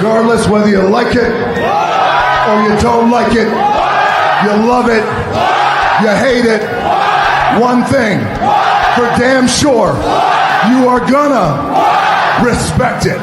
Regardless whether you like it or you don't like it, you love it, you hate it, one thing for damn sure, you are gonna respect it.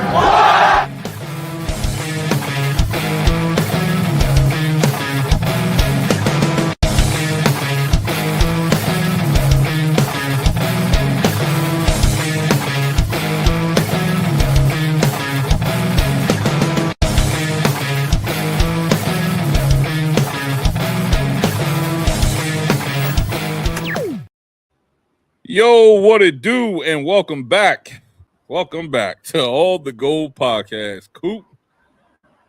Yo, what it do, and welcome back. Welcome back to All the Gold Podcast. Coop,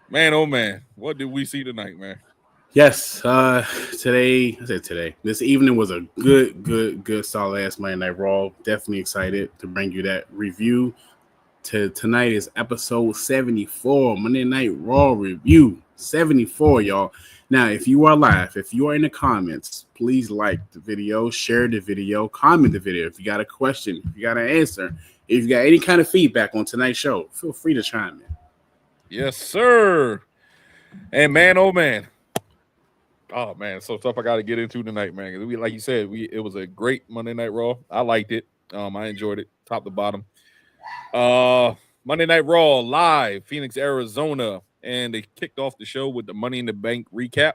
man, oh man, what did we see tonight, man? Yes, today. This evening was a good solid ass Monday Night Raw. Definitely excited to bring you that review. Tonight is episode 74, Monday Night Raw review. 74, y'all. Now, if you are live, if you are in the comments, please like the video, share the video, comment the video. If you got a question, if you got an answer, if you got any kind of feedback on tonight's show, feel free to chime in. Yes, sir. And man, oh man. Oh man, so tough I got to get into tonight, man. Like you said, it was a great Monday Night Raw. I liked it. I enjoyed it, top to bottom. Monday Night Raw live, Phoenix, Arizona. And they kicked off the show with the Money in the Bank recap.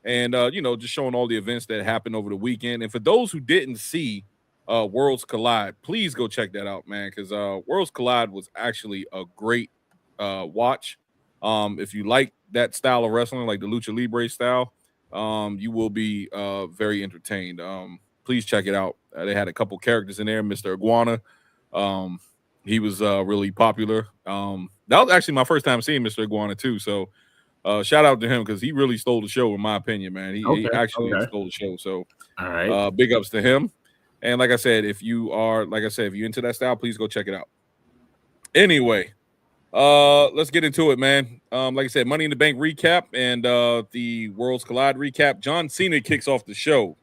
And, just showing all the events that happened over the weekend. And for those who didn't see Worlds Collide, please go check that out, man, because Worlds Collide was actually a great watch. If you like that style of wrestling, like the Lucha Libre style, you will be very entertained. Please check it out. They had a couple characters in there. Mr. Iguana. He was really popular. That was actually my first time seeing Mr. Iguana too. So shout out to him because he really stole the show, in my opinion, man. He actually stole the show. So all right, big ups to him. And like I said, if you're into that style, please go check it out. Anyway, let's get into it, man. Like I said, Money in the Bank recap and the Worlds Collide recap. John Cena kicks off the show.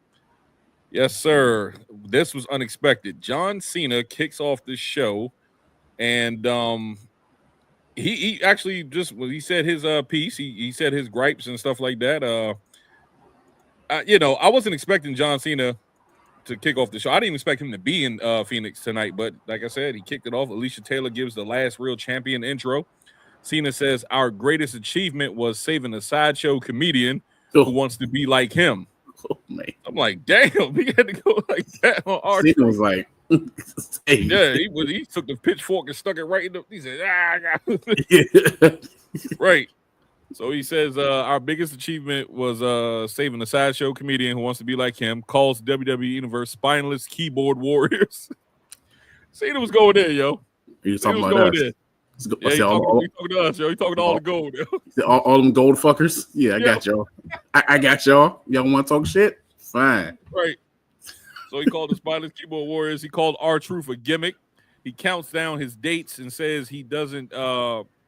Yes, sir. This was unexpected. John Cena kicks off the show. And he actually he said his piece. He said his gripes and stuff like that. I wasn't expecting John Cena to kick off the show. I didn't even expect him to be in Phoenix tonight, but like I said, he kicked it off. Alicia Taylor gives the last real champion intro. Cena says, "Our greatest achievement was saving a sideshow comedian who wants to be like him." Oh, man. I'm like, damn, we had to go like that on our. Cena was like, yeah, he took the pitchfork and stuck it right in the. He said, right. So he says, our biggest achievement was saving a sideshow comedian who wants to be like him. Calls WWE Universe spineless keyboard warriors. Cena was going there, yo. He was talking about us. Yeah, he talking to us, yo. He talking to all the gold, yo. All them gold fuckers. Yeah, I got y'all. I got y'all. Y'all want to talk shit? Fine. Right. So he called the spineless keyboard warriors. He called R-Truth a gimmick. He counts down his dates and says he doesn't.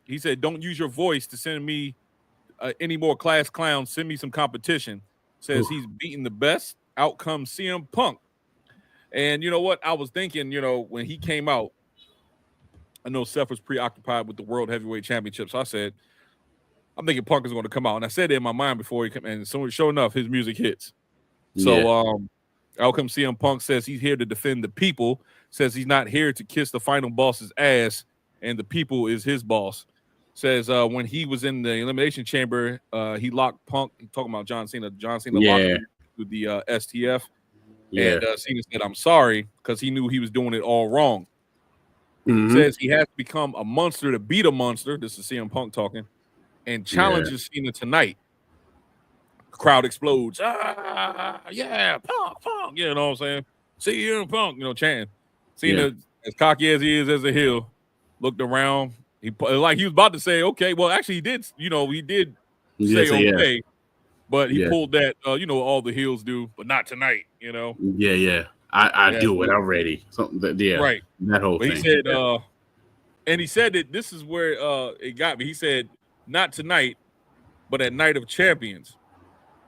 He said, "Don't use your voice to send me any more class clowns. Send me some competition." Says he's beating the best. Out comes CM Punk. And you know what? I was thinking, when he came out, I know Seth was preoccupied with the World Heavyweight Championship. So I said, I'm thinking Punk is going to come out. And I said it in my mind before he came in. And so sure enough, his music hits. So out comes CM Punk, says he's here to defend the people, says he's not here to kiss the final boss's ass, and the people is his boss. Says when he was in the Elimination Chamber, he locked Punk. He's talking about John Cena. John Cena locked him with the STF. Yeah. And Cena said, "I'm sorry," because he knew he was doing it all wrong. Mm-hmm. Says he has to become a monster to beat a monster. This is CM Punk talking. And challenges Cena tonight. Crowd explodes. Yeah, Punk. You know what I'm saying? CM Punk, chanting. Cena, as cocky as he is as a heel, looked around. He was about to say, okay. Well, actually, he did. He did say okay. Yeah. But he pulled that, all the heels do, but not tonight, Yeah. I do it. I'm ready. Right. That whole thing. He said, and he said that this is where it got me. He said, not tonight, but at Night of Champions.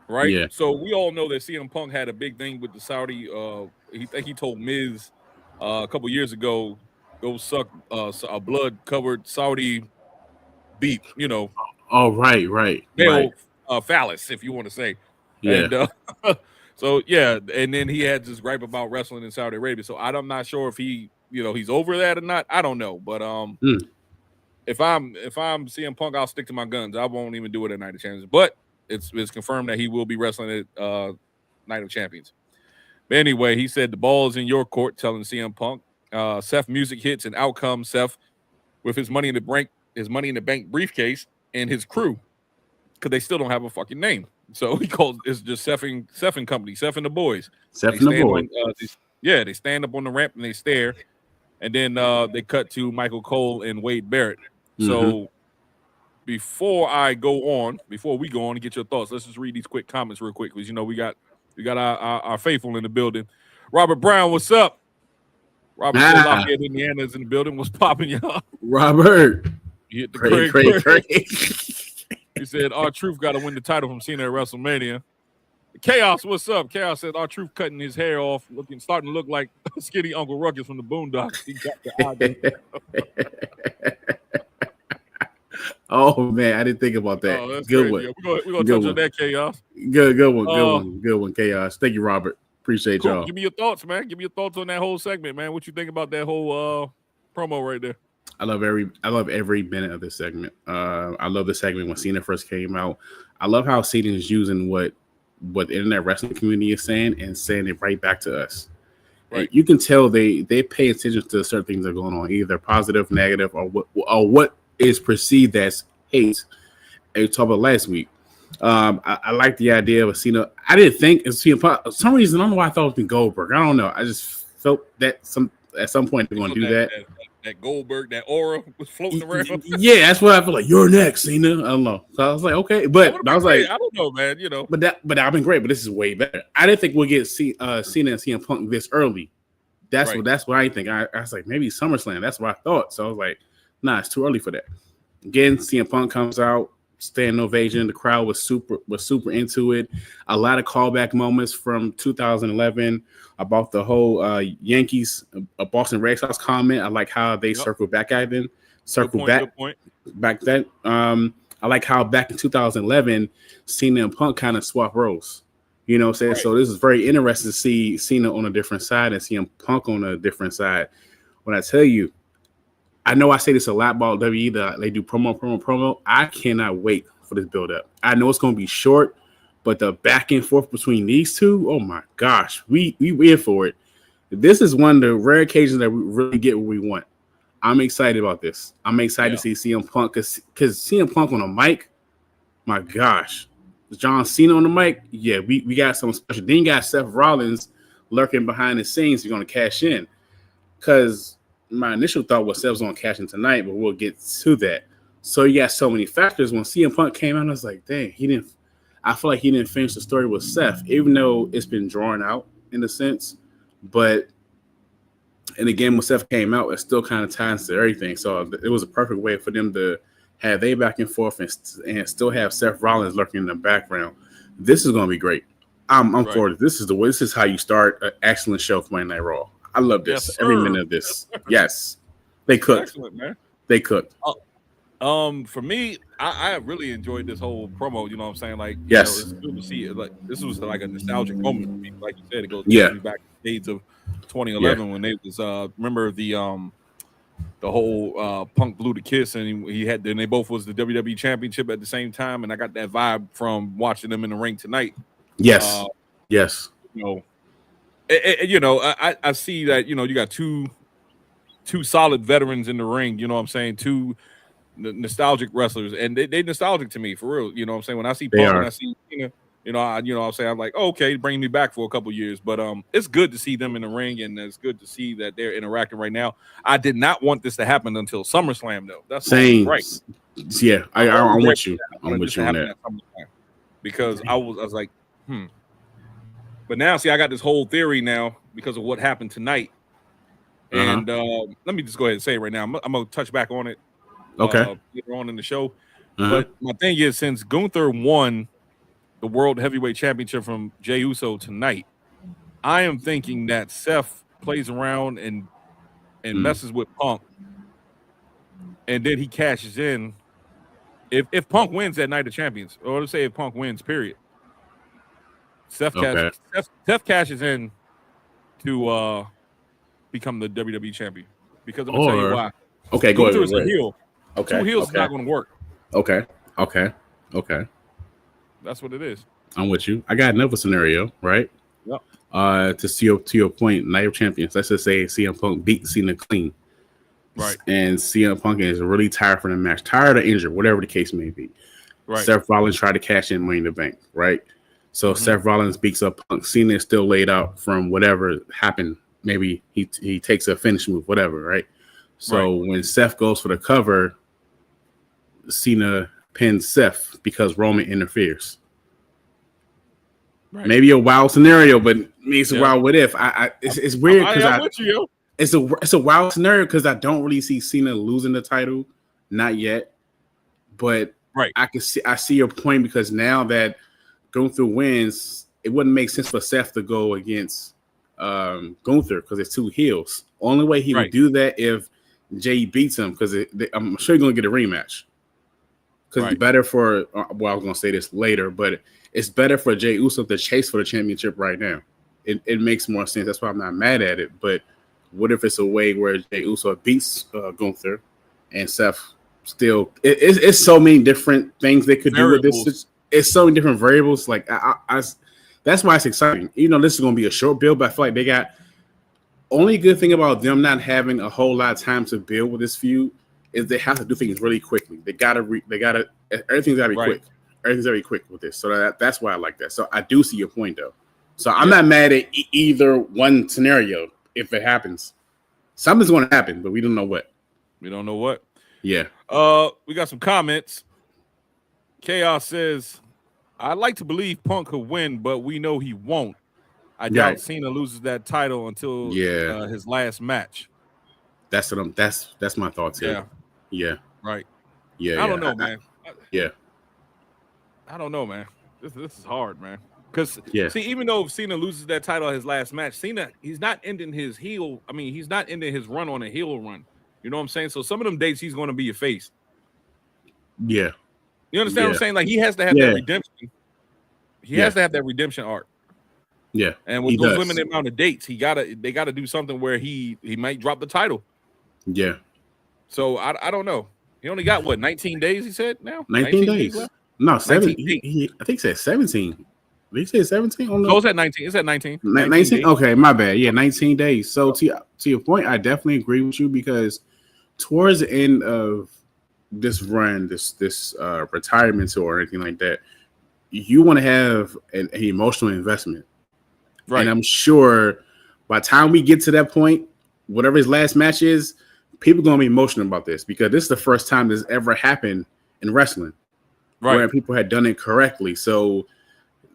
Right. Yeah. So we all know that CM Punk had a big thing with the Saudi. He told Miz a couple years ago, go suck a blood-covered Saudi beep, you know. Oh, right. Male phallus, if you want to say. Yeah. And so yeah, and then he had this gripe about wrestling in Saudi Arabia. So I'm not sure if he, you know, he's over that or not. I don't know, but if I'm CM Punk, I'll stick to my guns. I won't even do it at Night of Champions. But it's confirmed that he will be wrestling at Night of Champions. But anyway, he said the ball is in your court, telling CM Punk. Seth music hits and out comes Seth with his money in the bank briefcase and his crew, because they still don't have a fucking name. So he calls it's just Seth and Company, Seth and the Boys. Seth and the Boys. They stand up on the ramp and they stare, and then they cut to Michael Cole and Wade Barrett. So before we go on and get your thoughts, let's just read these quick comments real quick, because you know we got our faithful in the building. Robert Brown, what's up? Robert Lafayette, Indiana is in the building. What's popping, y'all? Robert. You hit the Craig. He said, R-Truth got to win the title from Cena at WrestleMania. Chaos, what's up? Chaos said, R-Truth cutting his hair off, starting to look like skinny Uncle Ruckus from the Boondocks. He got the eye. Oh, man, I didn't think about that. Oh, good crazy. one. We're going to touch on that, Chaos. Good one, Chaos. Thank you, Robert. Appreciate y'all. Give me your thoughts, man. Give me your thoughts on that whole segment, man. What you think about that whole promo right there? I love every minute of this segment. I love the segment when Cena first came out. I love how Cena is using what the internet wrestling community is saying and saying it right back to us. Right. And you can tell they pay attention to certain things that are going on, either positive, negative, or what is perceived as hate. And we talked about last week. I like the idea of Cena. I didn't think it was Cena. For some reason, I don't know why I thought it was Goldberg. I don't know. I just felt that at some point they're going to do that. That Goldberg, that aura was floating around. Yeah, that's what I feel like. You're next, Cena. I don't know. So I was like, okay, but I was like, I don't know, man. You know, but I've been great. But this is way better. I didn't think we'll get Cena and CM Punk this early. That's what I think. I was like, maybe SummerSlam. That's what I thought. So I was like, nah, it's too early for that. Again, CM Punk comes out, standing ovation. The crowd was super into it. A lot of callback moments from 2011 about the whole Yankees, Boston Red Sox comment. I like how they circled back at them. Back then. I like how back in 2011, Cena and Punk kind of swap roles. You know what I'm saying? Right. So this is very interesting to see Cena on a different side and CM Punk on a different side. When I tell you, I know I say this a lot about WWE, that they do promo. I cannot wait for this build-up. I know it's going to be short, but the back and forth between these two, oh my gosh, we in for it. This is one of the rare occasions that we really get what we want. I'm excited about this. I'm excited to see CM Punk, because CM Punk on a mic, my gosh. John Cena on the mic, yeah, we got something special. Then you got Seth Rollins lurking behind the scenes. You're going to cash in, because my initial thought was Seth was going to cash in tonight, but we'll get to that. So you got so many factors. When CM Punk came out, I was like, dang, I feel like he didn't finish the story with Seth, even though it's been drawn out in a sense. And again, when Seth came out, it still kind of ties to everything. So it was a perfect way for them to have they back and forth and still have Seth Rollins lurking in the background. This is going to be great. I'm for it. This is how you start an excellent show for Monday Night Raw. I love this. Every minute of this. Yes. They cooked. Excellent, man. They cooked. For me, I really enjoyed this whole promo. You know what I'm saying? Like, yes, it's good to see it. Like, this was like a nostalgic moment for me. Like you said, it goes back to the days of 2011 when they was remember the whole Punk blew the kiss, and they both was the WWE Championship at the same time, and I got that vibe from watching them in the ring tonight. Yes, yes. I see that. You got two solid veterans in the ring. You know what I'm saying? Two nostalgic wrestlers, and they nostalgic to me for real. You know what I'm saying? When I see Punk and I see Cena, I'm like, oh, okay, bring me back for a couple years. But it's good to see them in the ring, and it's good to see that they're interacting right now. I did not want this to happen until SummerSlam, though. That's same, right? Yeah, I'm with you. I'm with you on that. Because I was like, But now, see, I got this whole theory now because of what happened tonight. And let me just go ahead and say it right now. I'm going to touch back on it later on in the show. But my thing is, since Gunther won the World Heavyweight Championship from Jey Uso tonight, I am thinking that Seth plays around and messes with Punk, and then he cashes in If Punk wins that Night of Champions, or let's say if Punk wins, period, Seth cashes in to become the WWE champion. Because I'm gonna tell you why. Okay, go Gunther ahead. is a heel. Okay, Two heels is not going to work. Okay. That's what it is. I'm with you. I got another scenario, right? Yep. To your point, Night of Champions. Let's just say CM Punk beat Cena clean. Right. And CM Punk is really tired from the match, tired or injured, whatever the case may be. Right. Seth Rollins tried to cash in Money in the Bank, right? So Seth Rollins beats up Punk. Cena is still laid out from whatever happened. Maybe he takes a finish move, whatever, right? So when Seth goes for the cover, Cena pins Seth because Roman interferes. Right. Maybe a wild scenario, but it's a wild what if. It's weird because it's a wild scenario because I don't really see Cena losing the title, not yet. But I see your point because now that Gunther wins, it wouldn't make sense for Seth to go against Gunther because it's two heels. Only way he would do that if Jey beats him because I'm sure you're gonna get a rematch. Because it's better for I was gonna say this later, but it's better for Jey Uso to chase for the championship right now. It makes more sense. That's why I'm not mad at it. But what if it's a way where Jey Uso beats Gunther and Seth still? It's so many different things they could do with this. It's so many different variables. Like that's why it's exciting. This is gonna be a short build, but I feel like they got. Only good thing about them not having a whole lot of time to build with this feud is they have to do things really quickly. Everything's gotta be quick. Everything's gotta be quick with this. So that's why I like that. So I do see your point though. So I'm not mad at either one scenario if it happens. Something's going to happen, but we don't know what. Yeah. We got some comments. Chaos says, I'd like to believe Punk could win, but we know he won't. I doubt Cena loses that title until his last match. That's my thoughts here. Yeah. Right. Yeah. I don't know, man. I don't know, man. This is hard, man. Because see, even though Cena loses that title at his last match, Cena, he's not ending his heel. I mean, he's not ending his run on a heel run. You know what I'm saying? So some of them dates he's going to be a face. Yeah. You understand what I'm saying? Like he has to have that redemption. He has to have that redemption arc. Yeah. And with those limited amount of dates, they gotta do something where he might drop the title. Yeah. So I don't know. He only got 19 days, he said now? 19 days. No, 7. I think he said 17. Did he say 17? No, it's at 19. It's at 19. 19? Okay, my bad. Yeah, 19 days. So to your point, I definitely agree with you because towards the end of this run, this retirement tour or anything like that, you want to have an emotional investment. Right. And I'm sure by the time we get to that point, whatever his last match is, people are going to be emotional about this because this is the first time this ever happened in wrestling. Right. Where people had done it correctly. So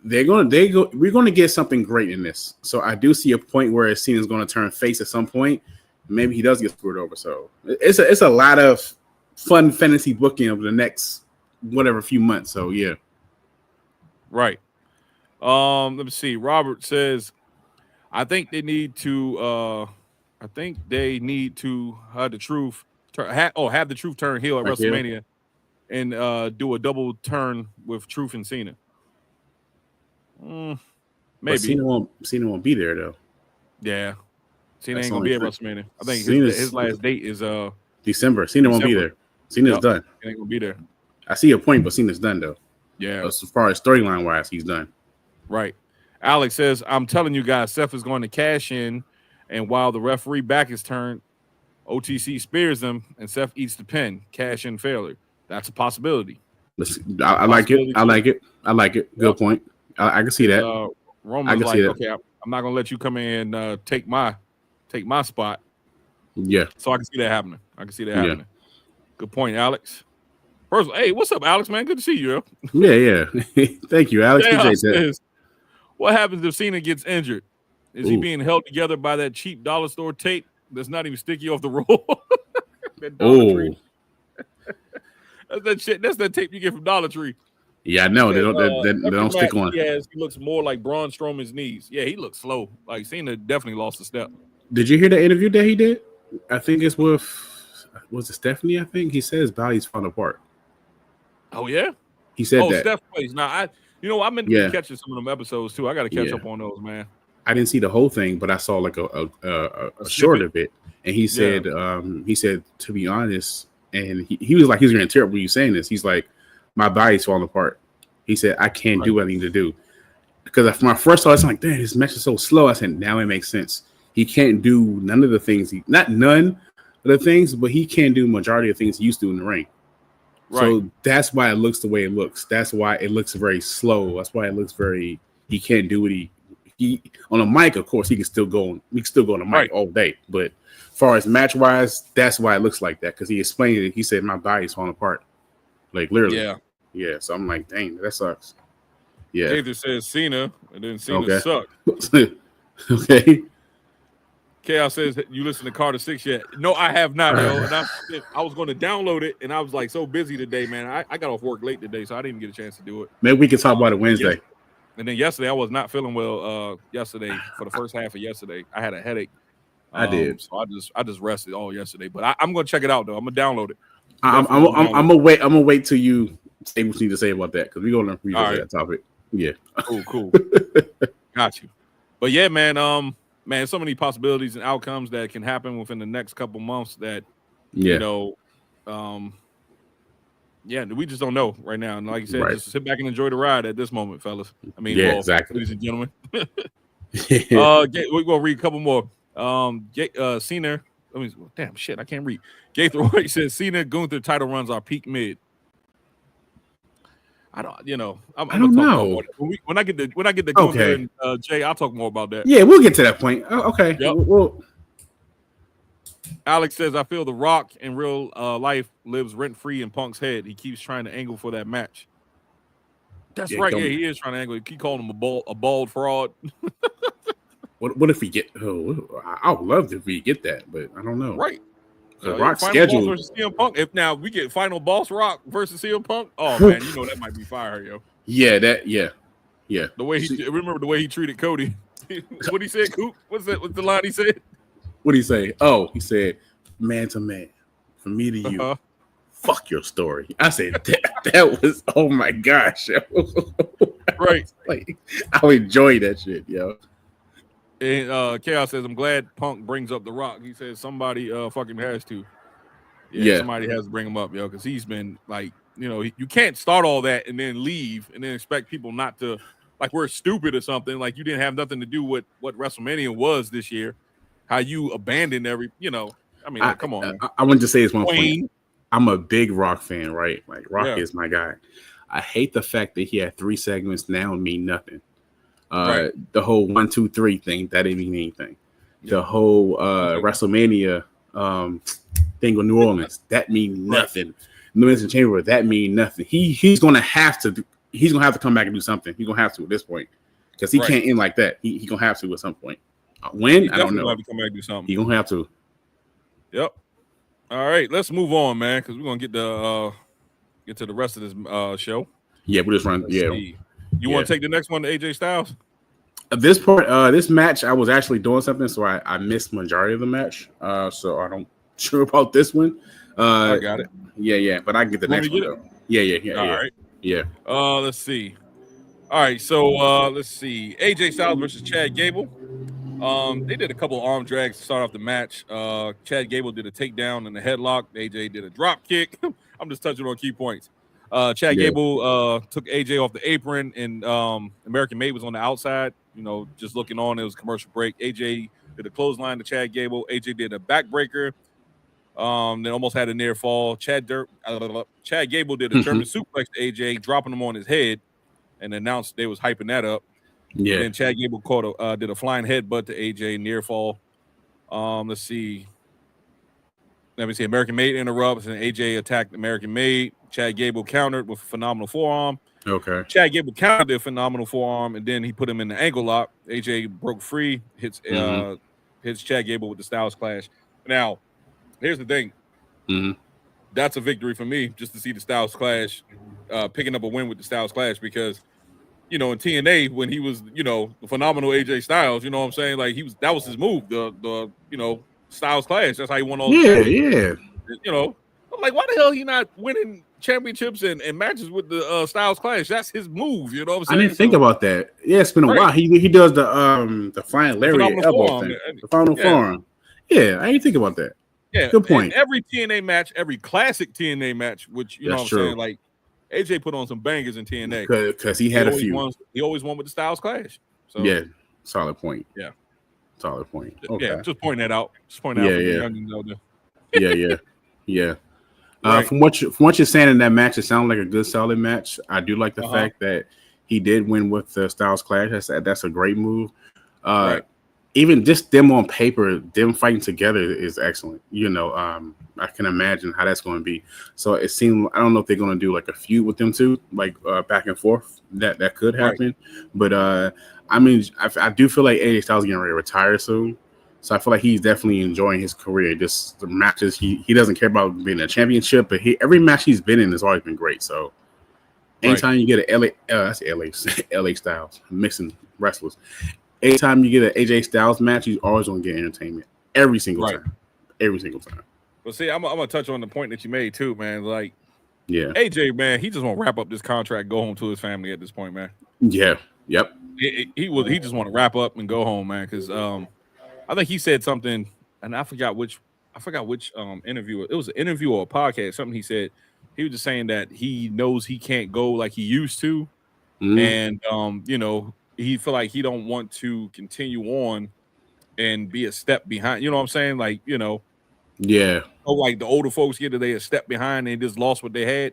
we're going to get something great in this. So I do see a point where Cena's going to turn face at some point. Maybe he does get screwed over. So it's a lot of fun fantasy booking over the next whatever few months. So yeah. Right. Let me see. Robert says, I think they need to have the truth have the truth turn heel at WrestleMania and do a double turn with Truth and Cena. Maybe but Cena won't be there though. Yeah. Cena ain't gonna be at WrestleMania. I think his last date is December. Cena won't be there. Cena's done. He ain't gonna be there. I see your point, but Cena's done though. Yeah. As far as storyline wise, he's done. Right. Alex says, I'm telling you guys, Seth is going to cash in, and while the referee back is turned, OTC spears them, and Seth eats the pin. Cash in failure. That's a possibility. I like it. Good point. I can see that. Roman's like, okay, I'm not gonna let you come in and take my spot. Yeah. So I can see that happening. Yeah. Good point, Alex. First, hey, what's up, Alex? Man, good to see you. Yeah. Thank you, Alex. Says, what happens if Cena gets injured? Is he being held together by that cheap dollar store tape that's not even sticky off the roll? That Dollar Tree. That's that shit. That's that tape you get from Dollar Tree. Yeah, I know. They don't stick on. He looks more like Braun Strowman's knees. Yeah, he looks slow. Like Cena definitely lost a step. Did you hear the interview that he did? I think it's with was it Stephanie? I think he said his body's falling apart. Oh yeah. He said that. Steph plays. Now I meant to be catching some of them episodes too. I got to catch up on those, man. I didn't see the whole thing, but I saw like a short of it, and he said, to be honest, and he was like, he's gonna interrupt when you saying this. He's like, my body's falling apart. He said, I can't do what I need to do. Because when I first saw it, I'm like, damn, his match is so slow. I said, now it makes sense. He can't do none of the things, not none of the things, but he can't do majority of things he used to in the ring. Right. So that's why it looks the way it looks. That's why it looks very slow. That's why it looks very, he can't do what he on a mic, of course, he can still go on the mic all day. But as far as match wise, that's why it looks like that. Because he explained it. He said, my body's falling apart. Like literally. Yeah. So I'm like, dang, that sucks. Yeah. Gaither says Cena, and then Cena sucked. Okay. Chaos says, you listen to Carter 6 yet? No, I have not, yo. And I was going to download it, and I was like so busy today, man. I got off work late today, so I didn't get a chance to do it. Maybe we can talk about it Wednesday. And then yesterday, I was not feeling well. Yesterday, for the first half of yesterday, I had a headache. I did. So I just rested all yesterday. But I'm going to check it out though. I'm gonna download it. I'm gonna wait. I'm gonna wait till you say what you need to say about that because we're gonna revisit that topic. Yeah. Cool. Got you. But yeah, man. Man, so many possibilities and outcomes that can happen within the next couple months that, you know, we just don't know right now. And like you said, just sit back and enjoy the ride at this moment, fellas. I mean, exactly. Ladies and gentlemen. We're going to read a couple more. Cena, damn shit, I can't read. Gaither White says, Cena, Gunther title runs are peak mid. I don't know. I don't know. When I get the Gunther and Jay, I'll talk more about that. Yeah, we'll get to that point. Okay. Yep. Alex says, I feel The Rock in real life lives rent free in Punk's head. He keeps trying to angle for that match. That's right. Yeah, he is trying to angle. He called him a bald fraud. What if we get? I would love if we get that, but I don't know. Right. The Rock schedule versus CM Punk. If now we get final boss Rock versus CM Punk, oh man, you know that might be fire, yo. Yeah. The way remember the way he treated Cody. What he said, Coop? What's the line he said? What did he say? Oh, he said, man to man, from me to you. Fuck your story. I said that was oh my gosh. Right. Like I enjoy that shit, yo. And Chaos says, I'm glad Punk brings up The Rock. He says somebody fucking has to. Yeah, somebody has to bring him up, yo, because he's been like, you know, you can't start all that and then leave and then expect people not to, like we're stupid or something. Like you didn't have nothing to do with what WrestleMania was this year. How you abandoned I mean, come on. I wanted to say this one point. I'm a big Rock fan, right? Like Rock is my guy. I hate the fact that he had 3 segments now and mean nothing. The whole 1, 2, 3 thing that didn't mean anything. The whole WrestleMania thing with New Orleans that mean nothing. New Orleans Chamber that mean nothing. He's gonna have to come back and do something. He's gonna have to at this point because he can't end like that. He gonna have to at some point. When I don't know. Have to come back and do something. He gonna have to. Yep. All right, let's move on, man, because we're gonna get to the rest of this show. Yeah, we'll just run. You want to take the next one to AJ Styles? This part, this match, I was actually doing something, so I missed majority of the match. So I don't sure about this one. I got it. Yeah, but I can get the next one. Though. Yeah. All right. Yeah. Let's see. All right, so let's see. AJ Styles versus Chad Gable. They did a couple of arm drags to start off the match. Chad Gable did a takedown and a headlock. AJ did a drop kick. I'm just touching on key points. Chad Gable took AJ off the apron, and American Made was on the outside, just looking on. It was a commercial break. AJ did a clothesline to Chad Gable. AJ did a backbreaker. Then almost had a near fall. Chad Gable did a German suplex to AJ, dropping him on his head, and announced they was hyping that up. Yeah. And then Chad Gable did a flying headbutt to AJ, near fall. Let's see. Let me see. American Made interrupts, and AJ attacked American Made. Chad Gable countered with a phenomenal forearm. Okay. Chad Gable countered a phenomenal forearm, and then he put him in the ankle lock. AJ broke free, hits Chad Gable with the Styles Clash. Now, here's the thing. That's a victory for me, just to see the Styles Clash picking up a win with the Styles Clash, because in TNA when he was the phenomenal AJ Styles, you know what I'm saying? Like that was his move, the Styles Clash. That's how he won all the yeah. I'm like, why the hell he not winning championships and matches with the Styles Clash. That's his move. You know what I'm saying? I didn't think about that. Yeah, it's been a while. He does the flying lariat elbow thing, the phenomenal forearm. Yeah, I didn't think about that. Yeah, good point. Every TNA match, every classic TNA match, which you know what I'm saying, like AJ put on some bangers in TNA because he had a few. He always won with the Styles Clash. So yeah, solid point. Yeah, solid point. Okay. Yeah, just pointing that out. Just pointing out. Yeah. Right. From what you're saying in that match, it sounded like a good, solid match. I do like the fact that he did win with the Styles Clash. That's a great move. Even just them on paper, them fighting together is excellent. You know, I can imagine how that's going to be. So it seemed, I don't know if they're going to do like a feud with them two, like back and forth. That could happen. Right. But I mean, I do feel like AJ Styles is getting ready to retire soon. So I feel like he's definitely enjoying his career. Just the matches, he doesn't care about being a championship, but every match he's been in has always been great. So anytime you get LA Styles, I'm mixing wrestlers. Anytime you get an AJ Styles match, you're always going to get entertainment every single time. Every single time. Well, see, I'm gonna touch on the point that you made too, man. Like, AJ, man, he just want to wrap up this contract, go home to his family at this point, man. Yeah. Yep. He just want to wrap up and go home, man. Because I think he said something, and I forgot which interview. It was an interview or a podcast. Something he said. He was just saying that he knows he can't go like he used to, and you know. He feel like he don't want to continue on and be a step behind. You know what I'm saying? Like, you know, like the older folks get they a step behind and they just lost what they had.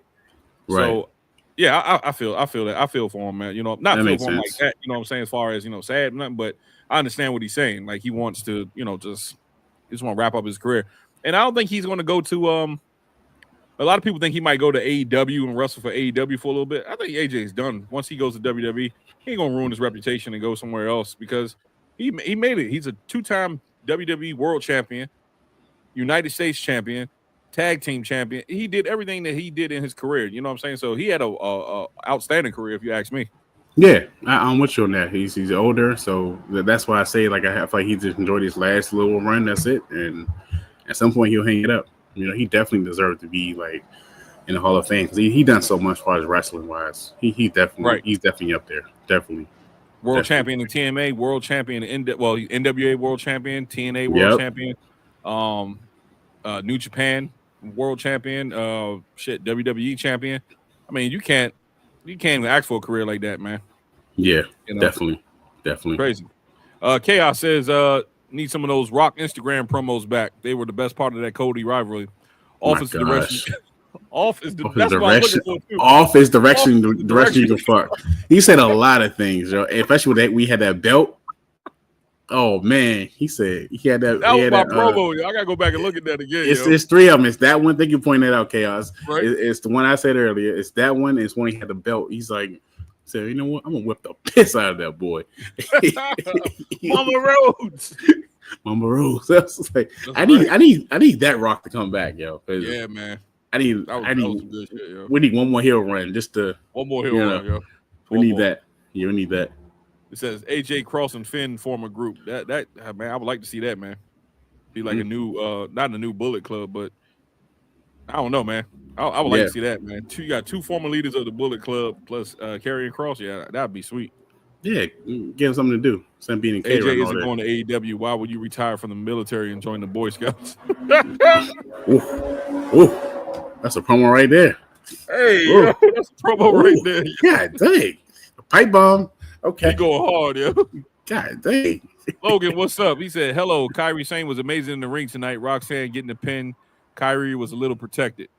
Right. So yeah, I feel that. I feel for him, man. You know, not feel for him like that, you know what I'm saying, as far as, you know, sad, nothing, but I understand what he's saying. Like he wants to, you know, just want to wrap up his career. And I don't think he's gonna go to a lot of people think he might go to AEW and wrestle for AEW for a little bit. I think AJ's done. Once he goes to WWE, he ain't gonna ruin his reputation and go somewhere else because he made it. He's a 2-time WWE World Champion, United States Champion, Tag Team Champion. He did everything that he did in his career. You know what I'm saying? So he had a outstanding career, if you ask me. Yeah, I'm with you on that. He's older, so that's why I say like I feel like he just enjoyed his last little run. That's it, and at some point he'll hang it up. You know, he definitely deserved to be like in the Hall of Fame because he done so much as far as wrestling wise. He's definitely up there. Definitely. World champion in TNA, world champion in NWA world champion, TNA world champion, New Japan world champion, WWE champion. I mean, you can't even ask for a career like that, man. Yeah, you know? Definitely. Crazy. Chaos says need some of those Rock Instagram promos back. They were the best part of that Cody rivalry. Off is the direction. Off is the best direction. Off is direction you can fuck. He said a lot of things, yo. Especially when we had that belt. Oh man, he said he had that. That was my promo. I gotta go back and look at that again. It's 3 of them. It's that one. Thank you for pointing that out, Chaos. Right. It's the one I said earlier. It's that one. It's when he had the belt. He's like, said, you know what? I'm gonna whip the piss out of that boy. Mama Rhodes. Mama Rose. That's like, I need that Rock to come back, yo. Yeah, man. I need. Good shit, yo. We need one more heel run, just to one more heel run, yo. We need that. Yeah, we need that. It says AJ Cross and Finn form a group. That man, I would like to see that, man. Be like a new, not a new Bullet Club, but I don't know, man. I would like to see that, man. You got 2 former leaders of the Bullet Club plus Karrion Kross. Yeah, that'd be sweet. Yeah, give him something to do. Instead of being in AJ isn't going to AEW. Why would you retire from the military and join the Boy Scouts? Ooh, that's a promo right there. Hey, yo, that's a promo right there. God dang. A pipe bomb. Okay. He going hard, yo. God dang. Logan, what's up? He said, hello. Kairi Sane was amazing in the ring tonight. Roxanne getting the pin. Kairi was a little protected.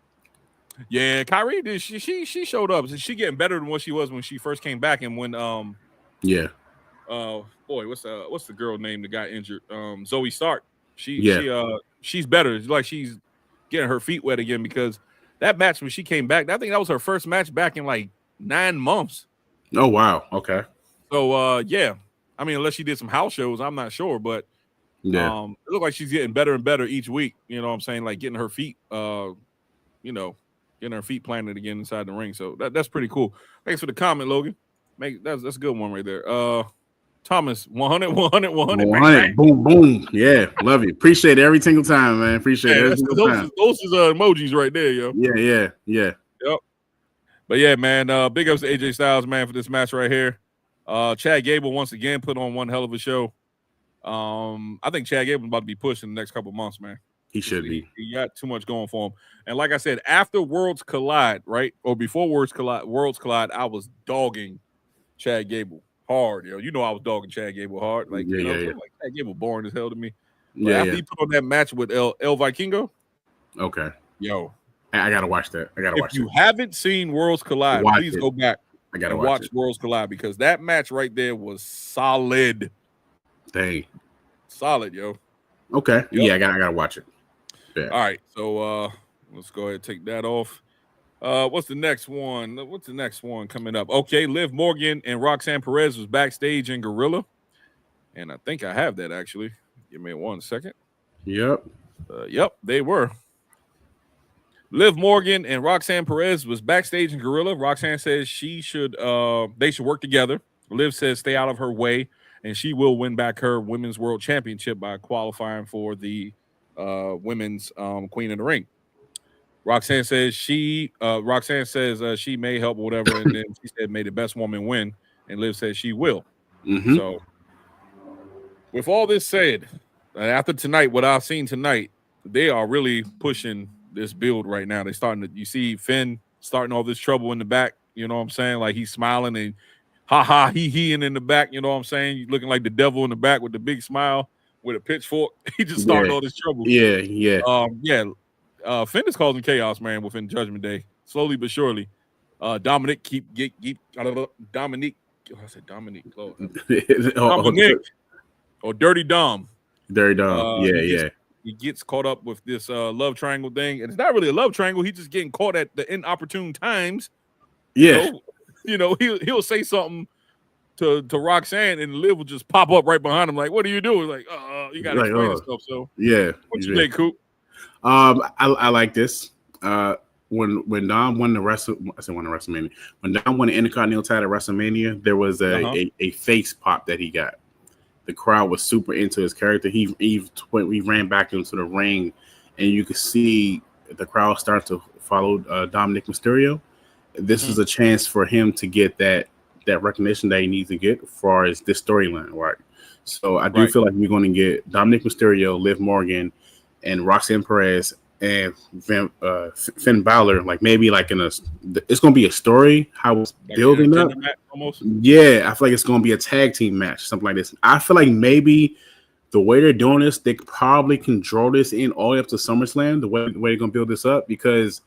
Yeah, Kairi did. She showed up. She getting better than what she was when she first came back and when boy, what's the girl name that got injured? Zoe Stark. She's better. It's like she's getting her feet wet again because that match when she came back, I think that was her first match back in like 9 months. Oh wow. Okay. So yeah. I mean, unless she did some house shows, I'm not sure, but it looked like she's getting better and better each week. You know what I'm saying? Like getting her feet getting her feet planted again inside the ring. So that's pretty cool. Thanks for the comment, Logan. That's a good one right there. Thomas, 100. Boom, boom. Yeah, love you. Appreciate it every single time, man. Appreciate it every single time. Those is emojis right there, yo. Yeah. Yep. But yeah, man, big ups to AJ Styles, man, for this match right here. Chad Gable once again put on one hell of a show. I think Chad Gable's about to be pushed in the next couple of months, man. He should be. He got too much going for him. And like I said, after Worlds Collide, right? Or before Worlds Collide, I was dogging Chad Gable hard, yo. You know I was dogging Chad Gable hard. Like, like Chad Gable boring as hell to me. But after he put on that match with El Vikingo. Okay. Yo. I gotta watch that. If you haven't seen Worlds Collide, please go back and watch Worlds Collide, because that match right there was solid. Dang. Solid, yo. Okay. Yep. Yeah, I gotta watch it. Yeah. All right. So let's go ahead and take that off. What's the next one? What's the next one coming up? Okay, Liv Morgan and Roxanne Perez was backstage in Gorilla. And I think I have that actually. Give me 1 second. Yep. Yep, they were. Liv Morgan and Roxanne Perez was backstage in Gorilla. Roxanne says they should work together. Liv says stay out of her way, and she will win back her Women's World Championship by qualifying for the Women's Queen of the Ring. Roxanne says she may help or whatever, and then she said may the best woman win, and Liv says she will. Mm-hmm. So with all this said, after tonight, what I've seen tonight, they are really pushing this build right now. They're starting to, you see Finn starting all this trouble in the back, you know what I'm saying? Like he's smiling and he-he-ing in the back, you know what I'm saying? He's looking like the devil in the back with the big smile with a pitchfork. He just started all this trouble. Yeah. Finn is causing chaos, man, within Judgment Day. Slowly but surely. Dominic Dominic or Dirty Dom. Dirty Dom. He gets caught up with this love triangle thing, and it's not really a love triangle. He's just getting caught at the inopportune times. Yeah, he'll say something to Roxanne, and Liv will just pop up right behind him, like, "What are you doing?" Like, you got to explain yourself. So, what you think, Coop? I like this. When Dom won the WrestleMania, when Dom won the Intercontinental title at WrestleMania, there was a face pop that he got. The crowd was super into his character. He ran back into the ring, and you could see the crowd start to follow Dominic Mysterio. This is a chance for him to get that recognition that he needs to get as far as this storyline, right? So I do feel like we're going to get Dominic Mysterio, Liv Morgan, and Roxanne Perez and Finn Balor, like maybe like it's going to be a story how it's like building up. Almost. Yeah, I feel like it's going to be a tag team match, something like this. I feel like maybe the way they're doing this, they probably can draw this in all the way up to SummerSlam. The way they're going to build this up, because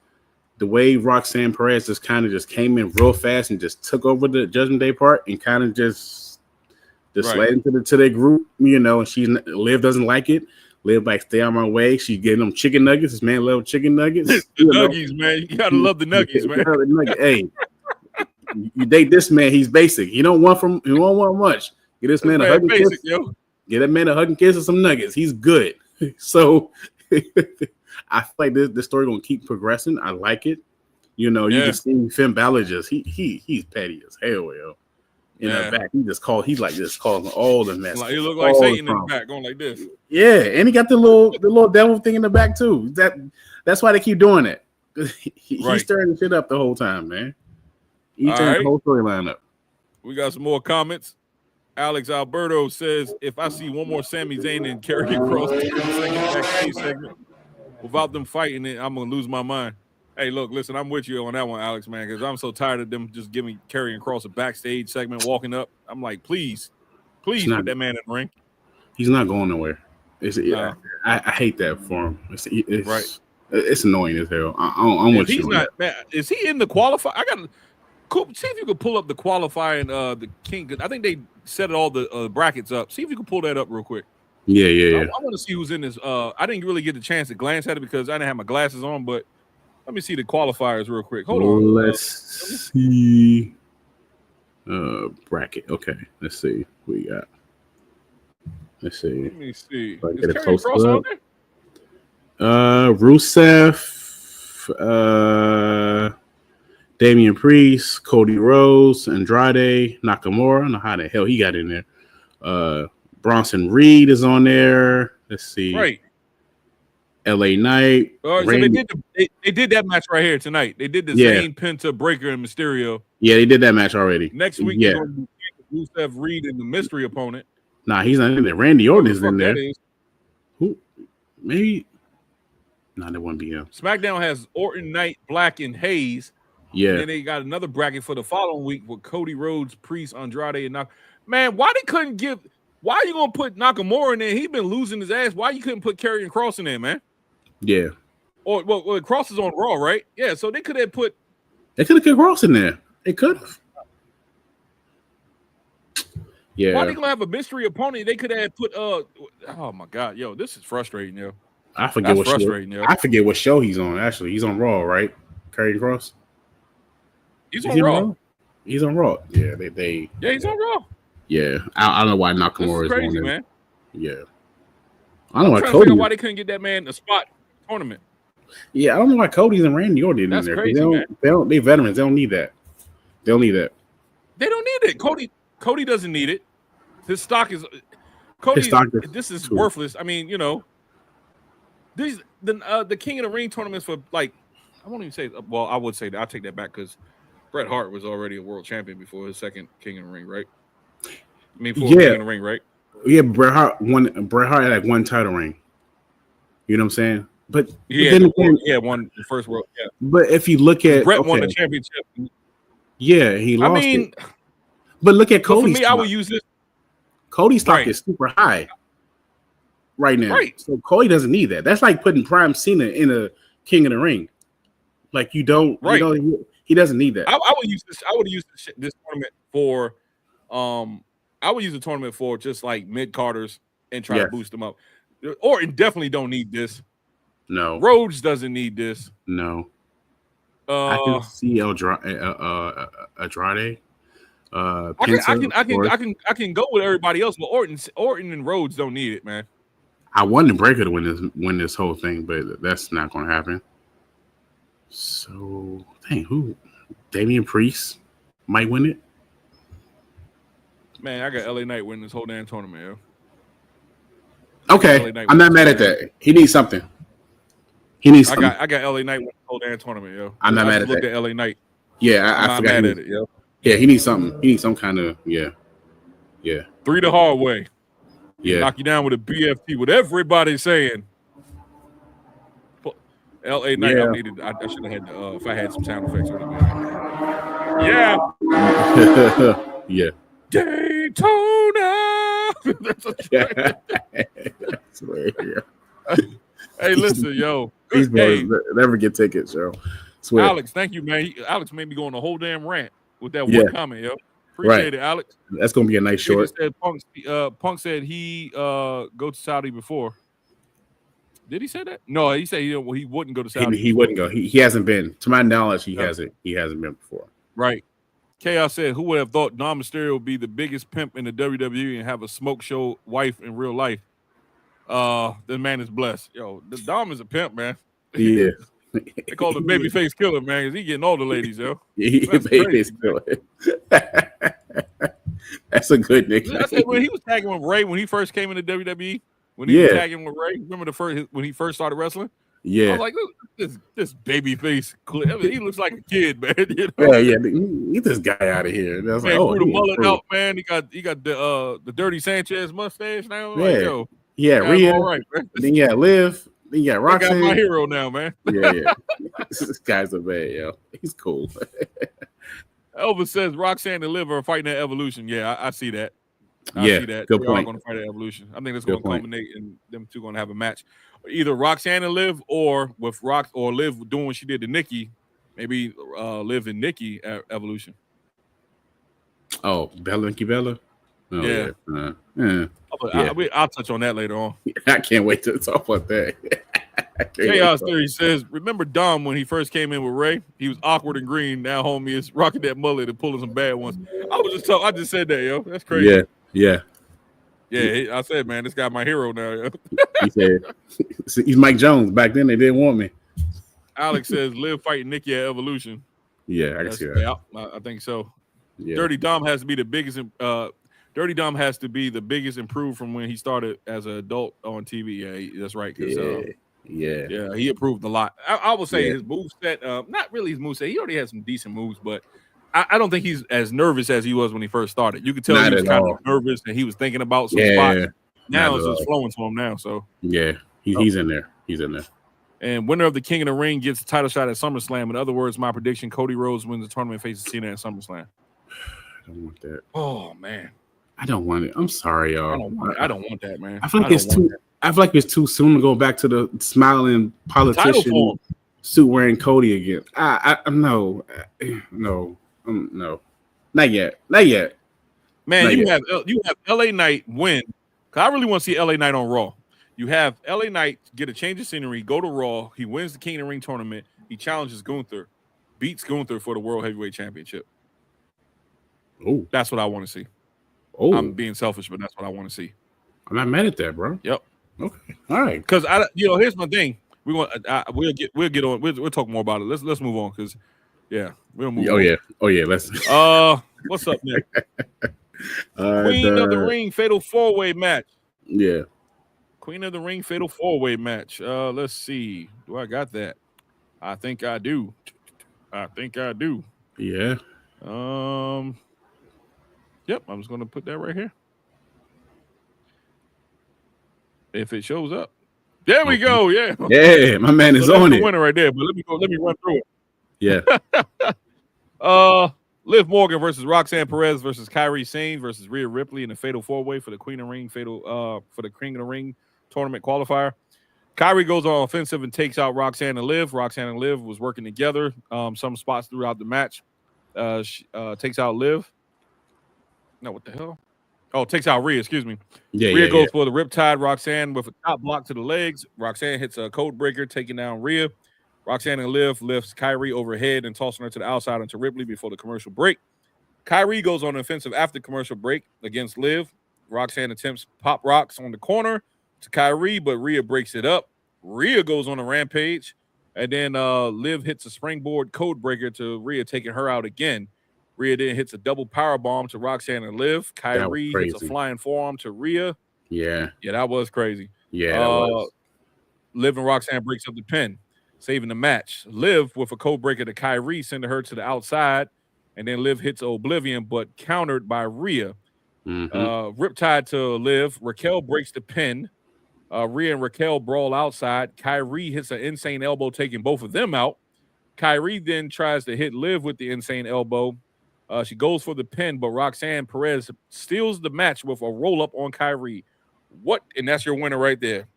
the way Roxanne Perez just kind of just came in real fast and just took over the Judgment Day part and kind of just led into their group, and Liv doesn't like it. Liv like, stay on my way. She's getting them chicken nuggets. This man loves chicken nuggets. Nuggies, man. You gotta love the nuggies, man. Hey, you date this man, he's basic. You don't want much. Get this man a hug and kiss. Get that man a hug and kiss and some nuggets. He's good. So I feel like this story gonna keep progressing. I like it. You can see Finn Balor just he's petty as hell, yo. In the back, he's calling all the mess. Like, he look like Satan in the back, going like this. Yeah, and he got the little devil thing in the back too. That's why they keep doing it. He's stirring the shit up the whole time, man. He turned the whole storyline up. We got some more comments. Alex Alberto says, if I see one more Sami Zayn and Karrion Kross backstage segment without them fighting it, I'm gonna lose my mind. Hey, look, listen, I'm with you on that one, Alex, man, because I'm so tired of them just giving Karrion Kross a backstage segment, walking up. I'm like, please put that man in the ring. He's not going nowhere. I hate that for him. It's annoying as hell. I'm with you. Is he in the qualifier? See if you could pull up the qualifying, the King. I think they set all the brackets up. See if you can pull that up real quick. Yeah. I want to see who's in this. I didn't really get a chance to glance at it because I didn't have my glasses on, but let me see the qualifiers real quick. Hold on. Let's see. Bracket. Okay. Let's see. What we got. Let's see. Let me see. Is Karrion Kross on there? Rusev, Damian Priest, Cody Rhodes, Andrade, Nakamura. I don't know how the hell he got in there. Bronson Reed is on there. Let's see. Right. LA Knight. So they did that match right here tonight. They did the Zayn, Penta, Breaker, and Mysterio. Yeah, they did that match already. Next week, they're going to do Rusev Reed and the mystery opponent. Nah, he's not in there. Randy Orton is in there. Is. Who? Maybe. Nah, that wouldn't be him. SmackDown has Orton, Knight, Black, and Hayes. Yeah. And then they got another bracket for the following week with Cody Rhodes, Priest, Andrade, and Man, why they couldn't give? Why are you gonna put Nakamura in there? He's been losing his ass. Why you couldn't put Karrion Kross in there, man? Yeah. Or well, Cross is on Raw, right? Yeah. So they could have put. They could have put Kross in there. They could have. Yeah. Why they gonna have a mystery opponent? They could have put. Oh my God, yo, this is frustrating, yo. I forget what show he's on. Actually, he's on Raw, right? Karrion Kross. He's on Raw. He's on Raw. Yeah, Yeah, he's on Raw. Yeah, I don't know why Nakamura is crazy, on man. Yeah, I don't know why Cody. Why they couldn't get that man a spot tournament? Yeah, I don't know why Cody's and Randy Orton in there. Crazy, they veterans. They don't need that. They don't need it. Cody doesn't need it. His stock is. This is worthless. I mean, you know, the King of the Ring tournaments for I won't even say. Well, I would say that. I'll take that back because Bret Hart was already a world champion before his second King of the Ring, right? I mean, King of the Ring, right? Yeah, Bret Hart had one title ring. You know what I'm saying? But won the first world. Yeah. But if you look at Bret won the championship. Yeah, he lost it. But look at Cody. For me, I would use this. Cody's stock is super high right now. Right. So Cody doesn't need that. That's like putting Prime Cena in a King of the Ring. Like you don't. Right. He doesn't need that. I would use this. I would use this tournament for. I would use the tournament for just like mid carders and try to boost them up. Orton definitely don't need this. No. Rhodes doesn't need this. No. I can see Andrade. I can go with everybody else, but Orton and Rhodes don't need it, man. I wanted Breaker to win this whole thing, but that's not going to happen. So, who? Damian Priest might win it. Man, I got LA Knight winning this whole damn tournament, yo. Okay, I'm not mad at that. He needs something. I got LA Knight winning the whole damn tournament, yo. I'm not mad at that. Look at LA Knight. Yeah, I forgot. Mad at it, yo. Yeah, he needs something. He needs some kind of Yeah. 3 the hard way. Yeah. Knock you down with a BFT. What everybody's saying. LA Knight. Yeah. I should have had if I had some sound effects on it. Yeah. Yeah. Daytona. Hey, listen, yo. These boys never get tickets, yo. Swear. Alex, thank you, man. Alex made me go on a whole damn rant with that one comment, yo. Appreciate it, Alex. That's gonna be a nice short. Punk said he go to Saudi before. Did he say that? No, he said he wouldn't go to Saudi. He wouldn't go. He hasn't been. To my knowledge, he hasn't. He hasn't been before. Right. Chaos said, "Who would have thought Dom Mysterio would be the biggest pimp in the WWE and have a smoke show wife in real life?" The man is blessed. Yo, the Dom is a pimp, man. Yeah. They call him babyface killer, man, because he getting all the ladies, yo. Yeah, babyface killer. That's a good nickname. I said when he was tagging with Ray when he first came into WWE, when he was tagging with Ray, remember when he first started wrestling? Yeah. I was like, look, this babyface killer. I mean, he looks like a kid, man. You know? Yeah. Get this guy out of here. And I was man, like, the mullet out, man. He got the Dirty Sanchez mustache now. Like, yo, Rhea. All right, man. Then you got Liv. Then you got Roxanne. I got my hero now, man. Yeah. This guy's a man, yo. He's cool. Elvis says Roxanne and Liv are fighting at Evolution. Yeah, I see that. I see that. Good They point. are going to fight at Evolution. I think that's going to culminate in them two going to have a match. Either Roxanne and Liv, or with Liv doing what she did to Nikki, maybe Liv and Nikki at Evolution. Oh, Nikki Bella? Oh, yeah. I'll touch on that later on. I can't wait to talk about that. Chaos Theory says, remember Dom when he first came in with Ray? He was awkward and green. Now homie is rocking that mullet and pulling some bad ones. I just said that, yo. That's crazy. Yeah. I said, man, this guy my hero now. Yo. He said, he's Mike Jones. Back then, they didn't want me. Alex says, Liv fighting Nikki at Evolution. Yeah, I can see that. Yeah, I think so. Yeah. Dirty Dom has to be the biggest. Dirty Dom has to be the biggest improved from when he started as an adult on TV. Yeah, that's right. Because Yeah, he improved a lot. I would say his move set, not really his move set. He already had some decent moves, but I don't think he's as nervous as he was when he first started. You could tell he was kind of nervous and he was thinking about some spots. Now it's just flowing to him now. So he's in there. He's in there. And winner of the King of the Ring gets the title shot at SummerSlam. In other words, my prediction: Cody Rhodes wins the tournament, faces Cena at SummerSlam. I don't want that. Oh man, I don't want it. I'm sorry, y'all. I don't want that, man. I feel like it's too. I feel like it's too soon to go back to the smiling politician suit wearing Cody again. No, not yet. Man, you have LA Knight win. Cause I really want to see LA Knight on Raw. You have LA Knight get a change of scenery, go to Raw. He wins the King of the Ring tournament. He challenges Gunther, beats Gunther for the World Heavyweight Championship. Oh, that's what I want to see. Oh, I'm being selfish, but that's what I want to see. I'm not mad at that, bro. Yep. Okay. All right. Because here's my thing. We'll get on. We'll talk more about it. Let's move on. Because we'll move. Oh yeah. Let's. What's up, Nick? Queen of the Ring Fatal 4-Way match. Yeah. Queen of the Ring Fatal 4-Way match. Let's see. Do I got that? I think I do. Yeah. Yep. I'm just gonna put that right here. If it shows up, there we go. Yeah. Yeah, my man is on it. Winner right there. But let me run through it. Yeah. Liv Morgan versus Roxanne Perez versus Kairi Sane versus Rhea Ripley in the Fatal 4-Way for the Queen of the Ring for the King of the Ring tournament qualifier. Kairi goes on offensive and takes out Roxanne and Liv. Roxanne and Liv was working together some spots throughout the match. She takes out Liv. No, what the hell? Oh, takes out Rhea, excuse me. Rhea goes for the Riptide. Roxanne with a top block to the legs. Roxanne hits a code breaker, taking down Rhea. Roxanne and Liv lifts Kairi overhead and tossing her to the outside into Ripley before the commercial break. Kairi goes on offensive after commercial break against Liv. Roxanne attempts pop rocks on the corner to Kairi, but Rhea breaks it up. Rhea goes on a rampage, and then Liv hits a springboard code breaker to Rhea, taking her out again. Rhea then hits a double power bomb to Roxanne and Liv. Kairi hits a flying forearm to Rhea. Yeah, that was crazy. Yeah, that was. Liv and Roxanne breaks up the pin, saving the match. Liv with a code breaker to Kairi, sending her to the outside, and then Liv hits Oblivion, but countered by Rhea. Riptide to Liv. Raquel breaks the pin. Rhea and Raquel brawl outside. Kairi hits an insane elbow, taking both of them out. Kairi then tries to hit Liv with the insane elbow. She goes for the pin, but Roxanne Perez steals the match with a roll-up on Kairi. And that's your winner right there.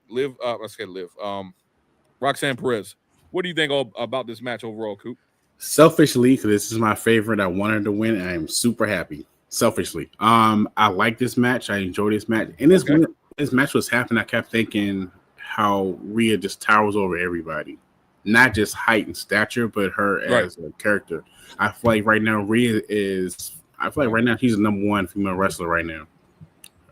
Roxanne Perez. What do you think about this match overall, Coop? Selfishly, because this is my favorite, I wanted to win, and I am super happy. Selfishly. I like this match. I enjoy this match. And this match was happening, I kept thinking how Rhea just towers over everybody. Not just height and stature, but her as a character. I feel like right now she's the number one female wrestler right now.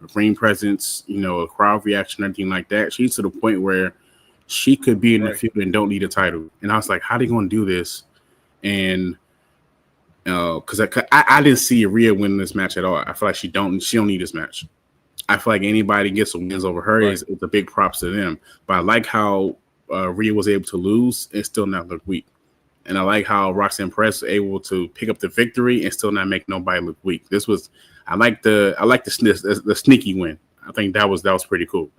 Her ring presence, a crowd reaction, everything like that. She's to the point where she could be in the field and don't need a title. And I was like, how are they going to do this? And because I didn't see Rhea win this match at all. I feel like she don't need this match. I feel like anybody gets some wins over her is a big props to them. But I like how Rhea was able to lose and still not look weak. And I like how Roxanne Perez was able to pick up the victory and still not make nobody look weak. I like the sneaky win. I think that was pretty cool.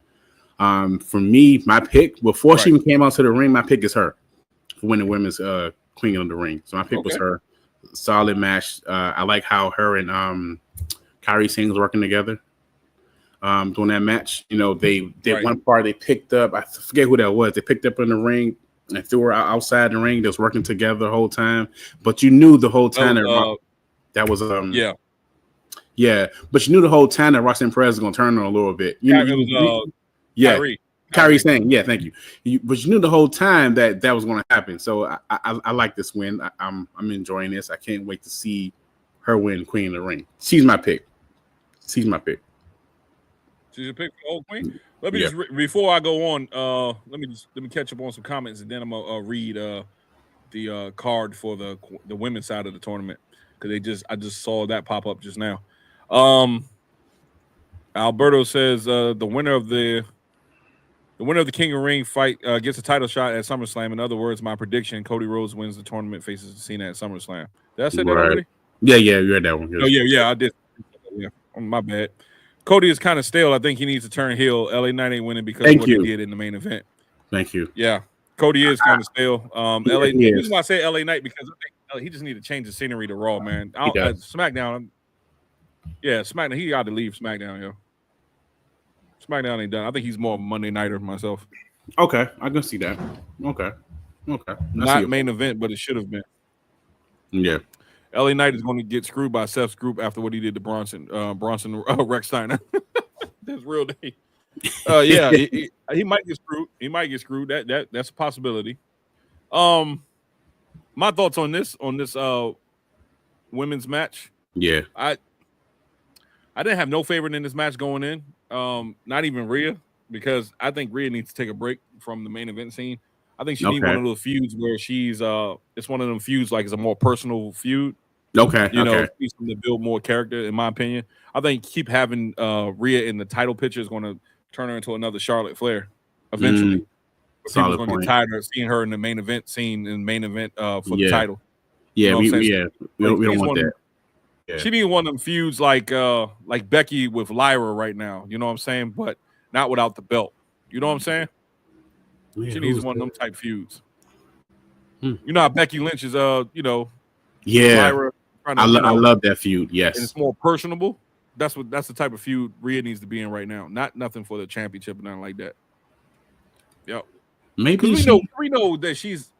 For me, my pick before she even came out to the ring, my pick is her for winning women's Queen of the Ring. So my pick was her. Solid match. I like how her and Kairi Sane was working together during that match. They did one part. They picked up. I forget who that was. They picked up in the ring and threw her outside the ring. They was working together the whole time. But you knew the whole time that was Yeah, but you knew the whole time that Roxanne Perez was going to turn on a little bit. Kairi Sane. Yeah, thank you. But you knew the whole time that was going to happen. So I like this win. I'm enjoying this. I can't wait to see her win Queen of the Ring. She's my pick. She's your pick for the whole Queen. Let me just before I go on. Let me catch up on some comments, and then I'm gonna read the card for the women's side of the tournament because I just saw that pop up just now. Alberto says the winner of the The winner of the King of Ring fight gets a title shot at SummerSlam. In other words, my prediction: Cody Rhodes wins the tournament, faces Cena at SummerSlam. Did I say that already? Yeah, you read that one. Oh yeah, I did. Yeah, my bad. Cody is kind of stale. I think he needs to turn heel. LA Knight ain't winning because of what he did in the main event. Thank you. Yeah, Cody is kind of stale. LA. The reason why I say LA Knight because I think he just need to change the scenery to Raw, man. SmackDown. Yeah, SmackDown. He got to leave SmackDown, yo. SmackDown ain't done. I think he's more Monday Nighter myself. Okay, I can see that. Okay. Not main event, but it should have been. Yeah. LA Knight is going to get screwed by Seth's group after what he did to Bronson Rex Steiner. That's real day. Yeah, he might get screwed. He might get screwed. That's a possibility. My thoughts on this women's match. Yeah. I didn't have no favorite in this match going in. Not even Rhea, because I think Rhea needs to take a break from the main event scene. I think she needs one of those feuds where she's it's one of them feuds like it's a more personal feud. Okay. You know, she's going to build more character, in my opinion. I think keep having Rhea in the title picture is going to turn her into another Charlotte Flair eventually. People are going to get tired of seeing her in the main event scene in the main event for the title. Yeah, we don't want that. Yeah. She needs one of them feuds like Becky with Lyra right now. You know what I'm saying? But not without the belt. You know what I'm saying? Yeah, she needs one of them type feuds. You know how Becky Lynch is, Lyra. I love that feud. Yes, and it's more personable. That's the type of feud Rhea needs to be in right now. Not nothing for the championship or nothing like that. Yep. Maybe we know that she's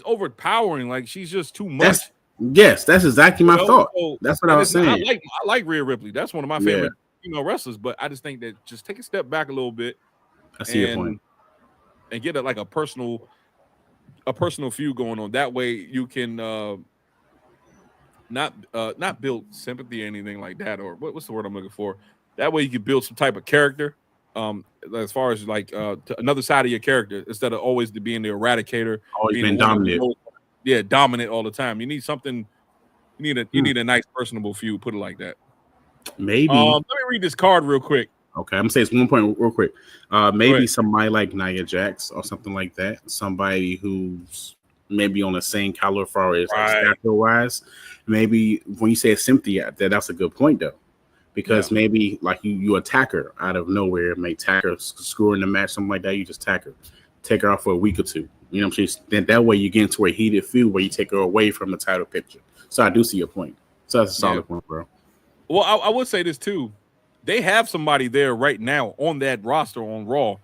overpowering. Like she's just too much. That's exactly my thought. So, that's what I was saying. I like Rhea Ripley. That's one of my favorite wrestlers. But I just think that just take a step back a little bit. I see your point. And get a personal feud going on. That way you can not build sympathy or anything like that, or what's the word I'm looking for? That way you can build some type of character. As far as to another side of your character instead of always being the eradicator, always being dominant. Dominant all the time. You need something. You need a nice personable feud. Put it like that. Maybe. Let me read this card real quick. Okay, I'm gonna say it's one point real quick. Maybe somebody like Nia Jax or something like that. Somebody who's maybe on the same caliber as far as stature wise. Maybe when you say Cynthia, that's a good point though, because maybe like you attack her out of nowhere, may attack her, screw her in the match, something like that. You just attack her, take her off for a week or two. You know what I'm saying? Then that way you get into a heated feud where you take her away from the title picture. So I do see your point. So that's a solid point, bro. Well, I would say this too. They have somebody there right now on that roster on Raw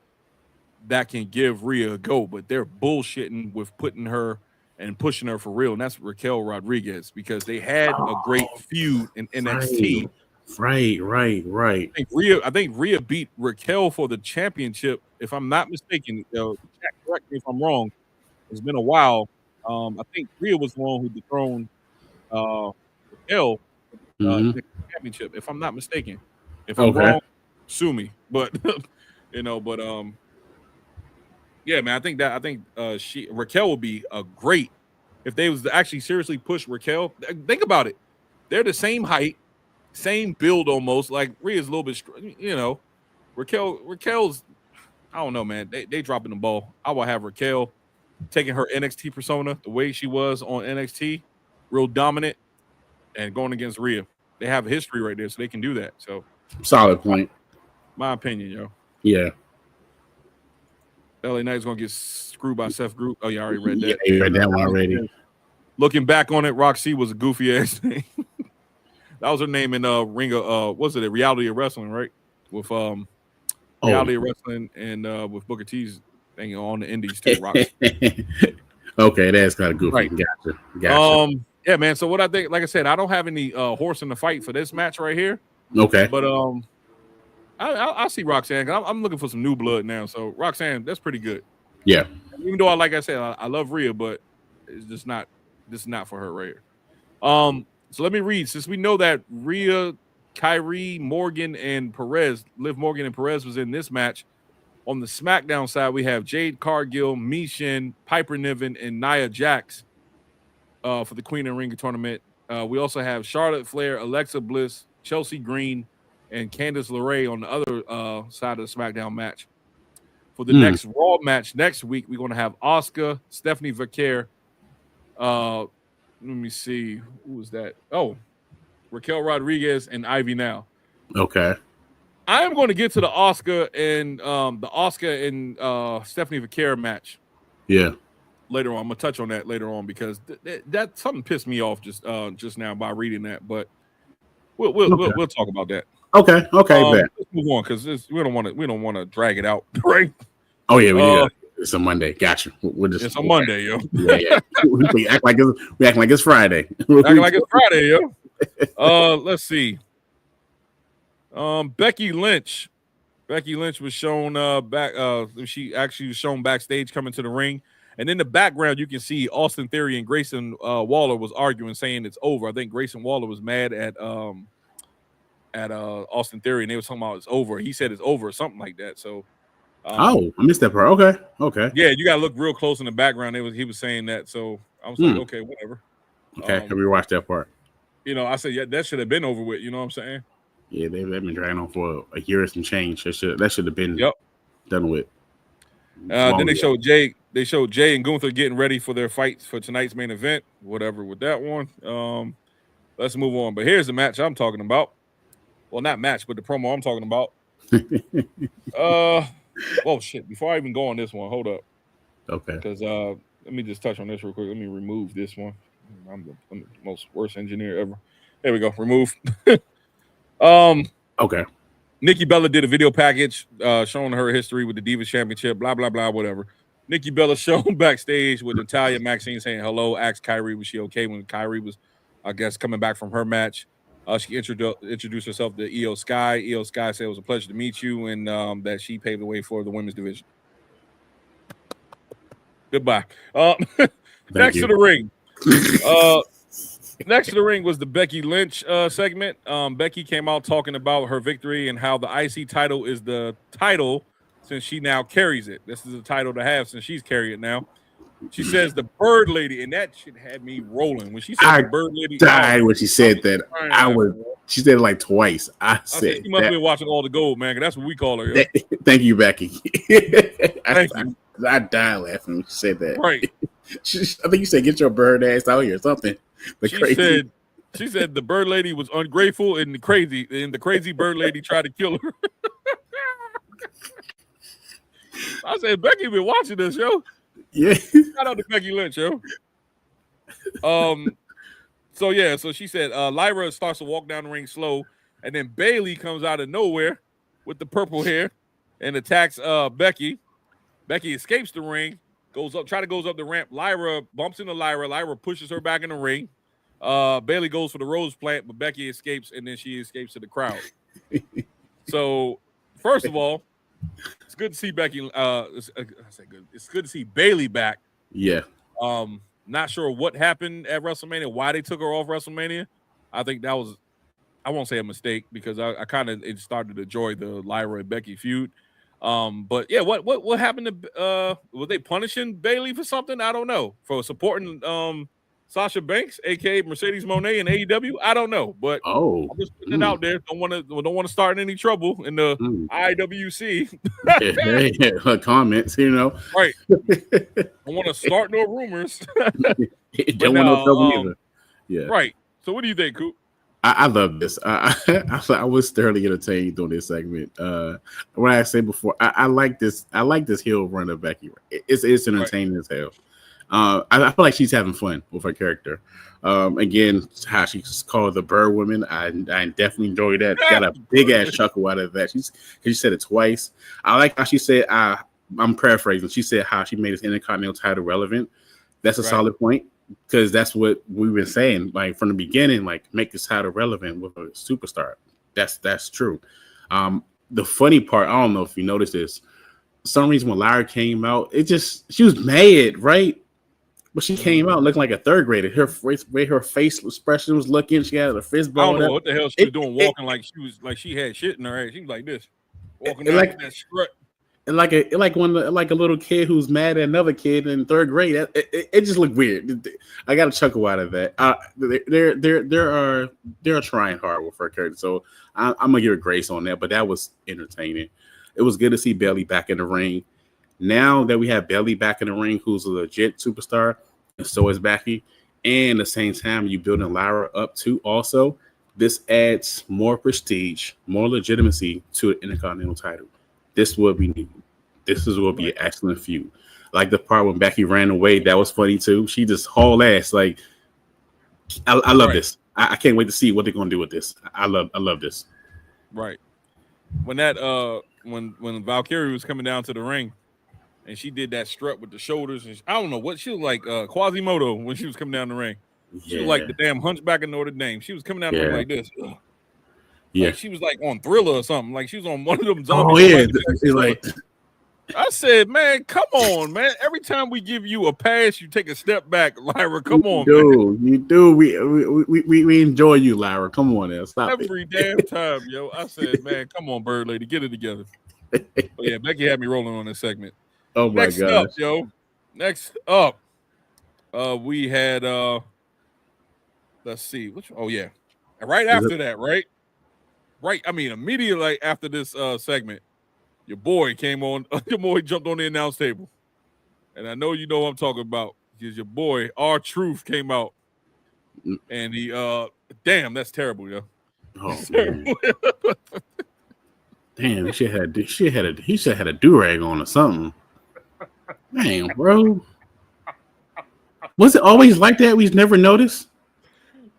that can give Rhea a go, but they're bullshitting with putting her and pushing her for real, and that's Raquel Rodriguez, because they had a great feud in NXT. Right. I think Rhea beat Raquel for the championship, if I'm not mistaken. Jack, correct me if I'm wrong. It's been a while. I think Rhea was the one who dethroned Raquel the championship, if I'm not mistaken. If I'm wrong, sue me. But yeah, man, I think Raquel would be a great if they was to actually seriously push Raquel. Think about it. They're the same height, same build almost. Like Rhea's a little bit, Raquel's, I don't know, man. They dropping the ball. I will have Raquel taking her NXT persona the way she was on NXT, real dominant, and going against Rhea. They have a history right there, so they can do that. So solid point. My opinion, yo. Yeah. LA Knight's gonna get screwed by Seth Group. Oh, yeah, I already read that. Yeah, you read that one already. Looking back on it, Roxy was a goofy ass name. That was her name in Ring of Reality of Wrestling, right? With Reality of Wrestling and with Booker T's thing on the Indies too. Roxy. Okay, that's kind of goofy. Right. Gotcha. Yeah, man. So what I think, like I said, I don't have any horse in the fight for this match right here. Okay. But I see Roxanne. I'm looking for some new blood now. So Roxanne, that's pretty good. Yeah. Even though I said, I love Rhea, but it's just not. This is not for her right here. So let me read. Since we know that Rhea, Kyrie, Morgan, and Perez, Liv Morgan and Perez was in this match. On the SmackDown side, we have Jade Cargill, Michin, Piper Niven, and Nia Jax for the Queen and Ring tournament. We also have Charlotte Flair, Alexa Bliss, Chelsea Green, and Candice LeRae on the other side of the SmackDown match. For the next Raw match next week, we're going to have Asuka, Stephanie Vaquer. Let me see. Who was that? Oh, Raquel Rodriguez and Ivy Now. Okay. I am going to get to the Asuka and Stephanie Vaquer match. Yeah. Later on, I'm gonna touch on that later on because that something pissed me off just now by reading that. But we'll talk about that. Okay. Let's move on because we don't want to drag it out, right? Oh yeah, it's a Monday. Gotcha. It's a Monday, yo. Yeah. we act like it's Friday. Acting like it's Friday, yo. Let's see. Becky Lynch. Becky Lynch was shown back. She actually was shown backstage coming to the ring, and in the background you can see Austin Theory and Grayson Waller was arguing, saying it's over. I think Grayson Waller was mad at Austin Theory, and they were talking about it's over. He said it's over, or something like that. So. I missed that part. Okay. Yeah, you gotta look real close in the background. He was saying that, so I was like, okay, whatever. Okay, I rewatched that part. I said, yeah, that should have been over with. You know what I'm saying? Yeah, they've been dragging on for a year and some change. That should have been done with. Then they showed Jey and Gunther getting ready for their fight for tonight's main event. Whatever with that one. Let's move on. But here's the match I'm talking about. Well, not match, but the promo I'm talking about. Oh shit! Before I even go on this one, hold up. Okay. Because let me just touch on this real quick. Let me remove this one. I'm the most worst engineer ever. There we go. Remove. Okay. Nikki Bella did a video package showing her history with the Divas Championship. Blah blah blah. Whatever. Nikki Bella shown backstage with Natalya Maxine saying hello. Asked Kyrie was she okay when Kyrie was, I guess, coming back from her match. She introduced herself to Io Sky. Io Sky said it was a pleasure to meet you, and that she paved the way for the women's division. Goodbye. Next to the ring. Next to the ring was the Becky Lynch segment. Becky came out talking about her victory and how the IC title is the title since she now carries it. This is a title to have since she's carrying it now. She says the Bird Lady, and that shit had me rolling when she said the Bird Lady. Died when she said that. She said it like twice. I said she must have been watching All the Gold, man. That's what we call her. Thank you, Becky. Thank you. I died laughing when she said that. Right. I think you said get your bird ass out here or something. She said the Bird Lady was ungrateful and the crazy Bird Lady tried to kill her. I said, Becky been watching this, yo. Yeah. Shout out to Becky Lynch, yo. So she said Lyra starts to walk down the ring slow, and then Bayley comes out of nowhere with the purple hair and attacks Becky. Becky escapes the ring, goes up the ramp. Lyra bumps into Lyra. Lyra pushes her back in the ring. Bayley goes for the rose plant, but Becky escapes, and then she escapes to the crowd. So, first of all, it's good to see Becky. It's good to see Bayley back. Yeah. Not sure what happened at WrestleMania, why they took her off WrestleMania. I think that was, I won't say a mistake because I kind of started to enjoy the Lyra and Becky feud. But yeah, what happened to were they punishing Bayley for something? I don't know. For supporting Sasha Banks, aka Mercedes Moné in AEW. I don't know, but I'm just putting it out there. Don't want to start any trouble in the IWC. Her comments, right? Don't want to start no rumors. Don't want no trouble either. Yeah, right. So what do you think, Coop? I love this. I was thoroughly entertained during this segment. What I said before, I like this. I like this heel run of Becky. It's entertaining as hell. I feel like she's having fun with her character. Again, how she's called the Bird Woman. I definitely enjoyed that. Got a big ass chuckle out of that. She said it twice. I like how she said. I'm paraphrasing. She said how she made this Intercontinental title relevant. That's a solid point because that's what we've been saying. Like from the beginning, like make this title relevant with a superstar. That's true. The funny part, I don't know if you noticed this. For some reason when Lyra came out, she was mad, right? But she came out looking like a third grader. Her face expression was looking. She had a fist ball. I don't know what the hell she was doing, walking like she had shit in her ass. She was like this, walking down like that strut. Like a little kid who's mad at another kid in third grade. It just looked weird. I got a chuckle out of that. They're trying hard with her character, so I'm gonna give her grace on that. But that was entertaining. It was good to see Bayley back in the ring. Now that we have Bayley back in the ring, who's a legit superstar, and so is Becky, and at the same time, you building Lyra up too. Also, this adds more prestige, more legitimacy to the Intercontinental title. This is what we need. This is what be an excellent feud. Like the part when Becky ran away, that was funny too. She just hauled ass. Like, I love this. I can't wait to see what they're gonna do with this. I love this. Right. When that when Valkyrie was coming down to the ring, and she did that strut with the shoulders, and I don't know what she was like, Quasimodo when she was coming down the ring. She was like the damn Hunchback of Notre Dame. She was coming down the ring like this. Ugh. Yeah, like she was like on Thriller or something. Like she was on one of them Oh zombies. yeah, like. I said, man, come on, man. Every time we give you a pass, you take a step back, Lyra. Come on, man. You do. We enjoy you, Lyra. Come on, now. Stop Every damn time, yo. I said, man, come on, Bird Lady, get it together. But yeah, Becky had me rolling on this segment. Oh my Next god, up, yo. Next up, we had let's see, and right after that, right. I mean, immediately after this segment. Your boy came on. Your boy jumped on the announce table, and I know you know what I'm talking about because your boy R-Truth came out, and he damn, that's terrible, yo. Oh man, damn, he should have had a do-rag on or something. Man, bro, was it always like that? We've never noticed.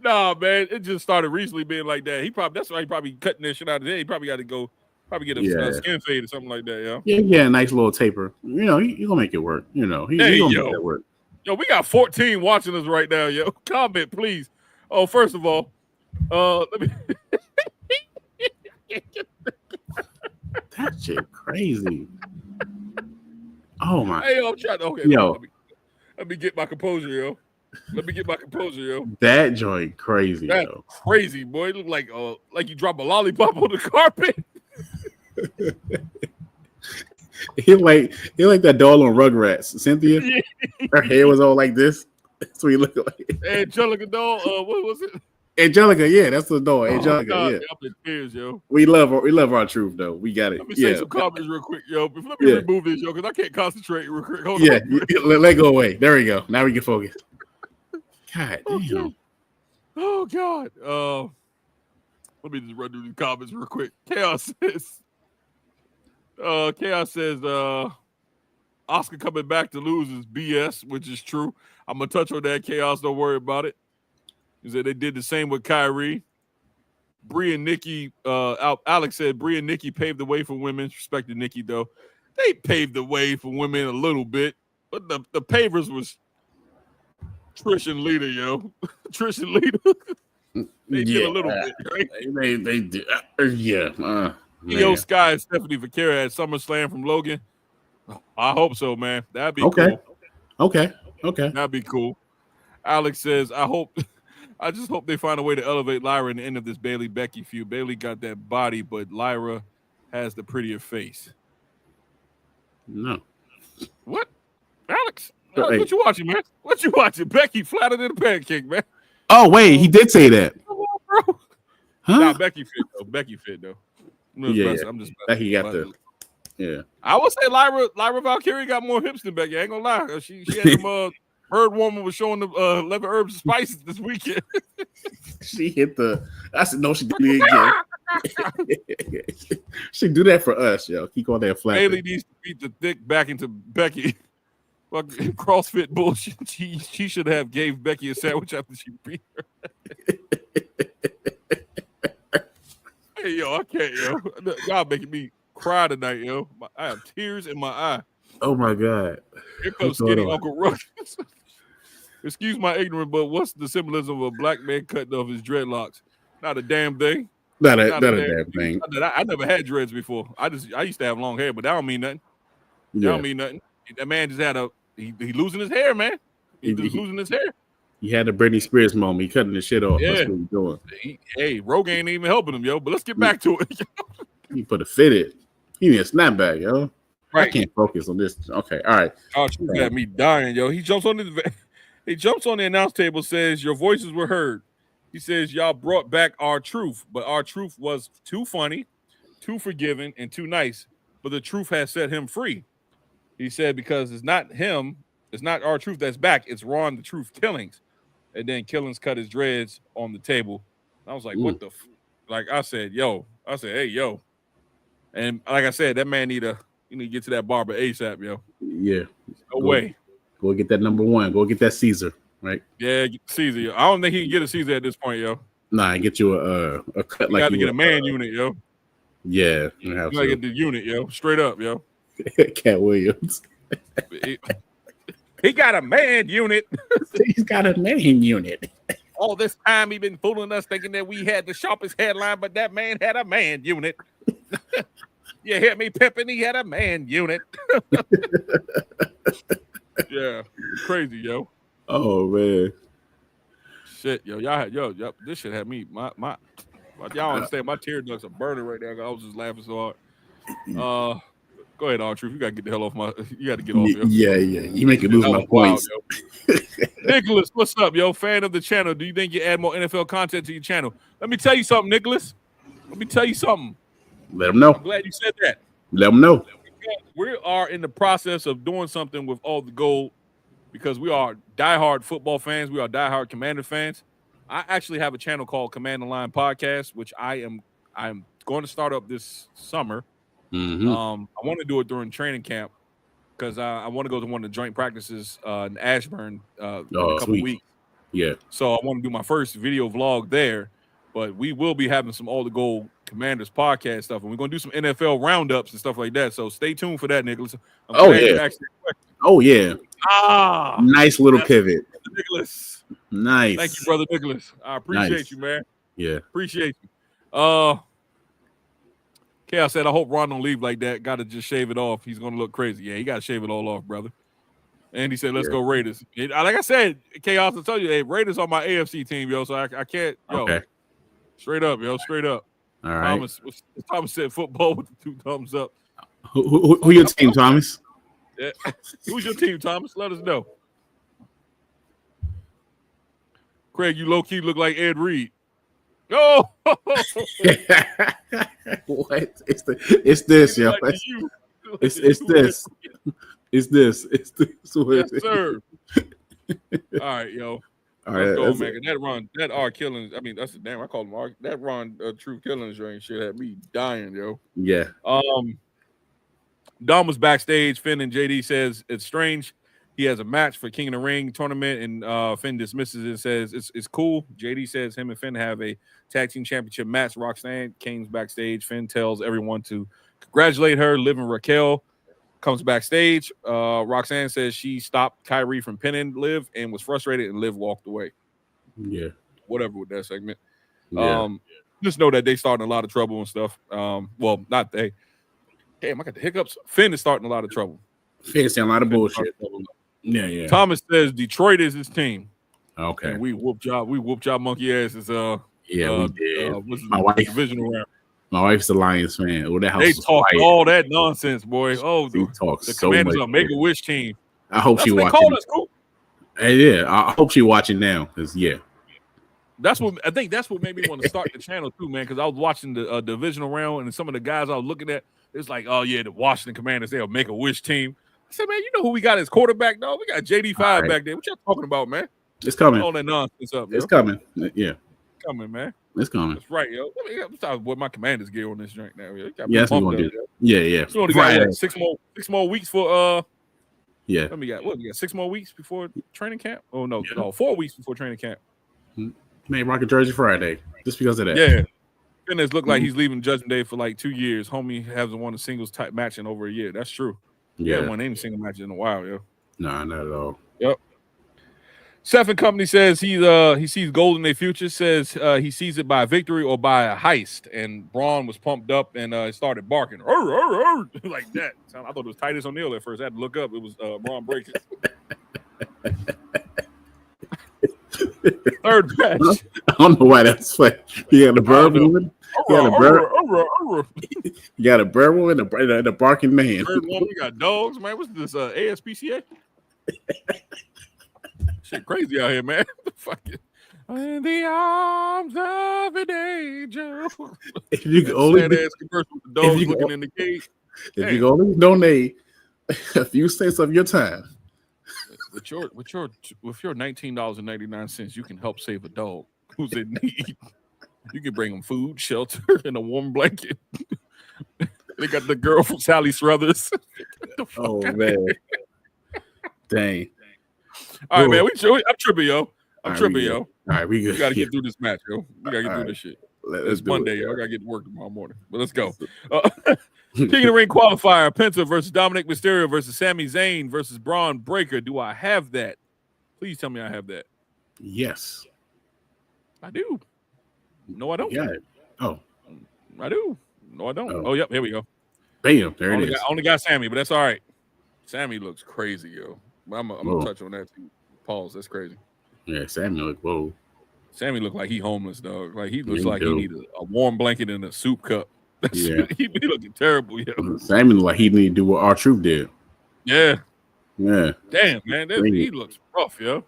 Nah, man, it just started recently being like that. That's why he probably cutting that shit out of there. He probably got to go. Probably get a skin fade or something like that, yo. Yeah, a nice little taper. You know, you're gonna make it work. You know, he's gonna make that work. Yo, we got 14 watching us right now, yo. Comment, please. Oh, first of all, let me. That shit crazy. Oh my. Hey, yo, I'm trying to. Okay, yo, let me get my composure, yo. That joint crazy. That's crazy, boy. It look like you drop a lollipop on the carpet. He like that doll on Rugrats. Cynthia, her hair was all like this. That's what he looked like. Angelica doll. What was it? Angelica, yeah, that's the doll. Angelica, God, yeah. I'm in tears, yo. We love R-Truth though. We got it. Let me say some comments real quick, yo. Let me remove this, yo, because I can't concentrate real quick. Hold on. Let go away. There we go. Now we can focus. God damn. Oh God. Let me just run through these comments real quick. Chaos says Oscar coming back to lose is BS, which is true. I'm gonna touch on that. Chaos, don't worry about it. He said they did the same with Kyrie. Bree and Nikki, Alex said Bree and Nikki paved the way for women. Respect to Nikki though. They paved the way for women a little bit, but the pavers was Trish and Lita, yo. Trish and Lita. They did a little bit, right? They did. Io Sky and Stephanie Vaquera at SummerSlam from Logan. I hope so, man. That'd be cool. Okay. That'd be cool. Alex says, I just hope they find a way to elevate Lyra in the end of this Bayley Becky feud. Bayley got that body, but Lyra has the prettier face. No. What? Alex? What you watching, man? What you watching? Becky flatter than a pancake, man. Oh, wait, he did say that. Come on, bro. Huh? Nah, Becky fit, though. I'm just Becky got the... Yeah. I would say Lyra Valkyrie got more hips than Becky. I ain't gonna lie. She had some Bird Woman was showing the 11 herbs and spices this weekend. She hit the... I said, no, she did it again. She do that for us, yo. Keep on that flat. Bayley needs to beat the thick back into Becky. Fucking CrossFit bullshit. She should have gave Becky a sandwich after she beat her. Hey, yo, I can't, yo. Y'all making me cry tonight, yo. I have tears in my eye. Oh, my God. Here comes skinny Uncle Ruck. Excuse my ignorance, but what's the symbolism of a black man cutting off his dreadlocks? Not a damn thing. Not a damn thing. I never had dreads before. I used to have long hair, but that don't mean nothing. That don't mean nothing. That man just had he losing his hair, man. He's losing his hair. He had a Britney Spears moment. He cutting the shit off. Yeah. That's what he's doing. Hey, Rogue ain't even helping him, yo. But let's get back to it. He put a fitted. He need a snapback, yo. Right. I can't focus on this. Okay, all right. Oh, she got me dying, yo. He jumps on the announce table, says your voices were heard. He says y'all brought back R-Truth, but R-Truth was too funny, too forgiving, and too nice. But the truth has set him free. He said because it's not him, it's not R-Truth that's back. It's Ron the Truth Killings, and then Killings cut his dreads on the table. I was like, what the? Like I said, hey, yo, and like I said, that man need to get to that barber ASAP, yo. Yeah, no way. Go get that number one. Go get that Caesar, right? Yeah, get Caesar. Yo. I don't think he can get a Caesar at this point, yo. Nah, get you a cut. You got to get a man unit, yo. Yeah, you gotta get the unit, yo. Straight up, yo. Cat Williams. He got a man unit. He's got a man unit. All this time he been fooling us, thinking that we had the sharpest headline, but that man had a man unit. You hear me, pimping? He had a man unit. Yeah, crazy, yo. Oh man, shit, yo, this shit had me. Y'all understand? My tear ducts are burning right now. I was just laughing so hard. Go ahead, R-Truth. You gotta get the hell off my. You gotta get off. Yo. Yeah. You make it lose my points. Wild, Nicholas, what's up, yo? Fan of the channel. Do you think you add more NFL content to your channel? Let me tell you something, Nicholas. Let me tell you something. Let them know. I'm glad you said that. Let them know. We are in the process of doing something with All the Gold because we are diehard football fans. We are diehard Commander fans. I actually have a channel called Command the Line Podcast, which I'm going to start up this summer. Mm-hmm. I want to do it during training camp because I want to go to one of the joint practices in Ashburn in a couple weeks. Yeah. So I want to do my first video vlog there, but we will be having some All the Gold Commanders podcast stuff, and we're going to do some NFL roundups and stuff like that. So stay tuned for that, Nicholas. Oh yeah. Nice little pivot, Nicholas. Nice. Thank you, brother Nicholas. I appreciate you, man. Yeah. Appreciate you. Chaos said, I hope Ron don't leave like that. Got to just shave it off. He's going to look crazy. Yeah, he got to shave it all off, brother. And he said, let's go Raiders. Like I said, Chaos, I tell you, hey, Raiders are my AFC team, yo, so I can't, yo. Okay. Straight up, yo, straight up. All right. Thomas said football with the 2 thumbs up. Who your team, Thomas? Yeah. Who's your team, Thomas? Let us know. Craig, you low-key look like Ed Reed. Oh! What? It's this, yo. It's this. It's this. Yes, sir. All right, yo. All Let's right, go, man. That R Killings. I mean, that's the damn. I call him R. That Ron True Killings ring shit had me dying, yo. Yeah. Dom was backstage. Finn and JD says it's strange. He has a match for King of the Ring tournament, and Finn dismisses it and says it's cool. JD says him and Finn have a tag team championship match. Roxanne King's backstage. Finn tells everyone to congratulate her. Liv and Raquel comes backstage. Roxanne says she stopped Kyrie from pinning Liv and was frustrated, and Liv walked away. Yeah. Whatever with that segment. Yeah. Just know that they starting a lot of trouble and stuff. Well, not they. Damn, I got the hiccups. Finn is starting a lot of trouble. Finn's saying a lot of bullshit. Yeah. Thomas says Detroit is his team. Okay. And we whooped y'all monkey asses. We did. My wife divisional round. My wife's a Lions fan. Oh, that house they talk all that nonsense, boy. Oh, they talk the so Commanders much. are Make a Wish team. I hope she watching. Cool. Yeah, I hope she watching now. That's what I think. That's what made me want to start the channel too, man. Because I was watching the divisional round, and some of the guys I was looking at, it's like, oh yeah, the Washington Commanders, they'll Make a Wish team. I said, man, you know who we got as quarterback, dog? We got JD5 back there. What y'all talking about, man? It's coming. All that nonsense up. It's coming. Yeah. Coming, man. It's coming. That's right, yo. I'm talking what my Commanders gear on this drink now, yo. Yes, we're gonna do. Yeah. So we got 6 more weeks for Yeah. What we got 6 more weeks before training camp? Oh no, 4 weeks before training camp. May rock a jersey Friday just because of that. Yeah. And it's looked like he's leaving Judgment Day for like 2 years. Homie hasn't won a singles type match in over a year. That's true. He hasn't won any single matches in a while, yo. Nah, not at all. Yep. Seth and Company says he sees gold in their future. Says he sees it by a victory or by a heist. And Braun was pumped up and started barking like that. I thought it was Titus O'Neil at first. I had to look up. It was Braun Breaker. Third match. I don't know why that's funny. You got a bird woman. You got a bird woman and a barking man. Bird woman. You got dogs, man. What's this? ASPCA? Shit crazy out here, man. Fuck it. In the arms of an angel. If you can only sad ass commercial with the dogs looking in the cage. If you can only donate A few cents of your time. With your $19.99, you can help save a dog who's in need. You can bring them food, shelter, and a warm blanket. They got the girl from Sally Struthers. Oh man, dang! All right, man. I'm tripping, yo. All right, we good. We gotta get through this match, yo. We gotta get through this shit. It's Monday, yo. I gotta get to work tomorrow morning. But let's go. King of the Ring qualifier: Penta versus Dominic Mysterio versus Sami Zayn versus Braun Breaker. Do I have that? Please tell me I have that. Yes, I do. No, I don't. Yeah. Oh, I do. No, I don't. Oh, yep. Here we go. Bam! There it is. I only got Sammy, but that's all right. Sammy looks crazy, yo. I'm gonna touch on that too. Pause. That's crazy. Yeah, Sammy look whoa. Sammy look like he homeless, dog. Like he looks like he need a warm blanket and a soup cup. He looking terrible, yo. Sammy look like he need to do what R-Truth did. Yeah. Yeah. Damn, man. He looks rough, yo.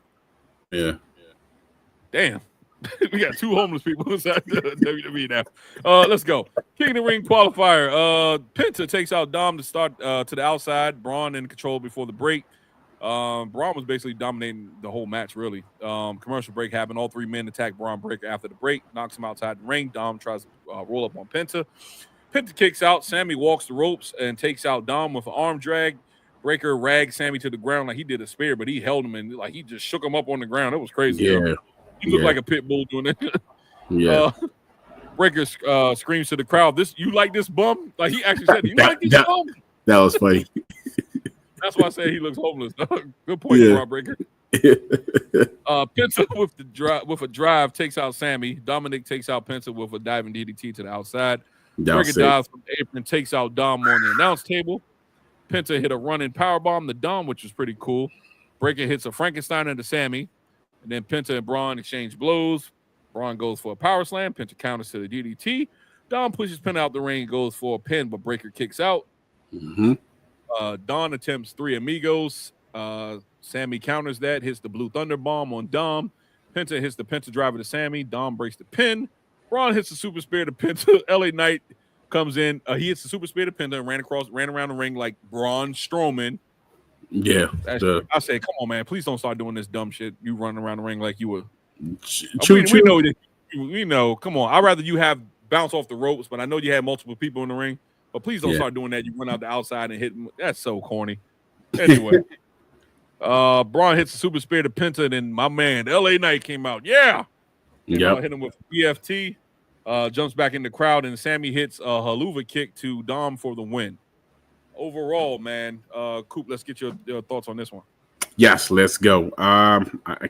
Yeah. Damn. We got two homeless people inside the WWE now. Let's go. King of the Ring qualifier. Penta takes out Dom to start to the outside. Braun in control before the break. Braun was basically dominating the whole match, really. Commercial break happened. All three men attack Braun Breaker after the break, knocks him outside the ring. Dom tries to roll up on Penta. Penta kicks out. Sammy walks the ropes and takes out Dom with an arm drag. Breaker ragged Sammy to the ground like he did a spear, but he held him and like he just shook him up on the ground. It was crazy. Yeah. He looked like a pit bull doing it. Yeah. Breaker screams to the crowd, "You like this bum?" Like he actually said, "You like this bum?" That was funny. That's why I say he looks homeless. Good point, Braun Breaker. Penta with a drive takes out Sammy. Dominic takes out Penta with a diving DDT to the outside. Breaker dives from the apron, takes out Dom on the announce table. Penta hit a running powerbomb to Dom, which was pretty cool. Breaker hits a Frankenstein into Sammy. And then Penta and Braun exchange blows. Braun goes for a power slam. Penta counters to the DDT. Dom pushes Penta out the ring, goes for a pin, but Breaker kicks out. Mm-hmm. Don attempts three amigos. Sammy counters that, hits the Blue Thunder Bomb on Dom. Penta hits the Penta driver to Sammy. Dom breaks the pin. Braun hits the super spear to Penta. LA Knight comes in. He hits the super spear to Penta and ran around the ring like Braun Strowman. Yeah. I say, come on, man. Please don't start doing this dumb shit. You running around the ring like you were. We know that. We know. Come on. I'd rather you have bounce off the ropes, but I know you had multiple people in the ring. But please don't start doing that. You run out the outside and hit. That's so corny. Anyway, Braun hits the super spear to Penta, and then my man, LA Knight, came out. Yeah. Hit him with BFT. Jumps back in the crowd, and Sammy hits a haluva kick to Dom for the win. Overall, man, Coop, let's get your thoughts on this one. Yes, let's go. I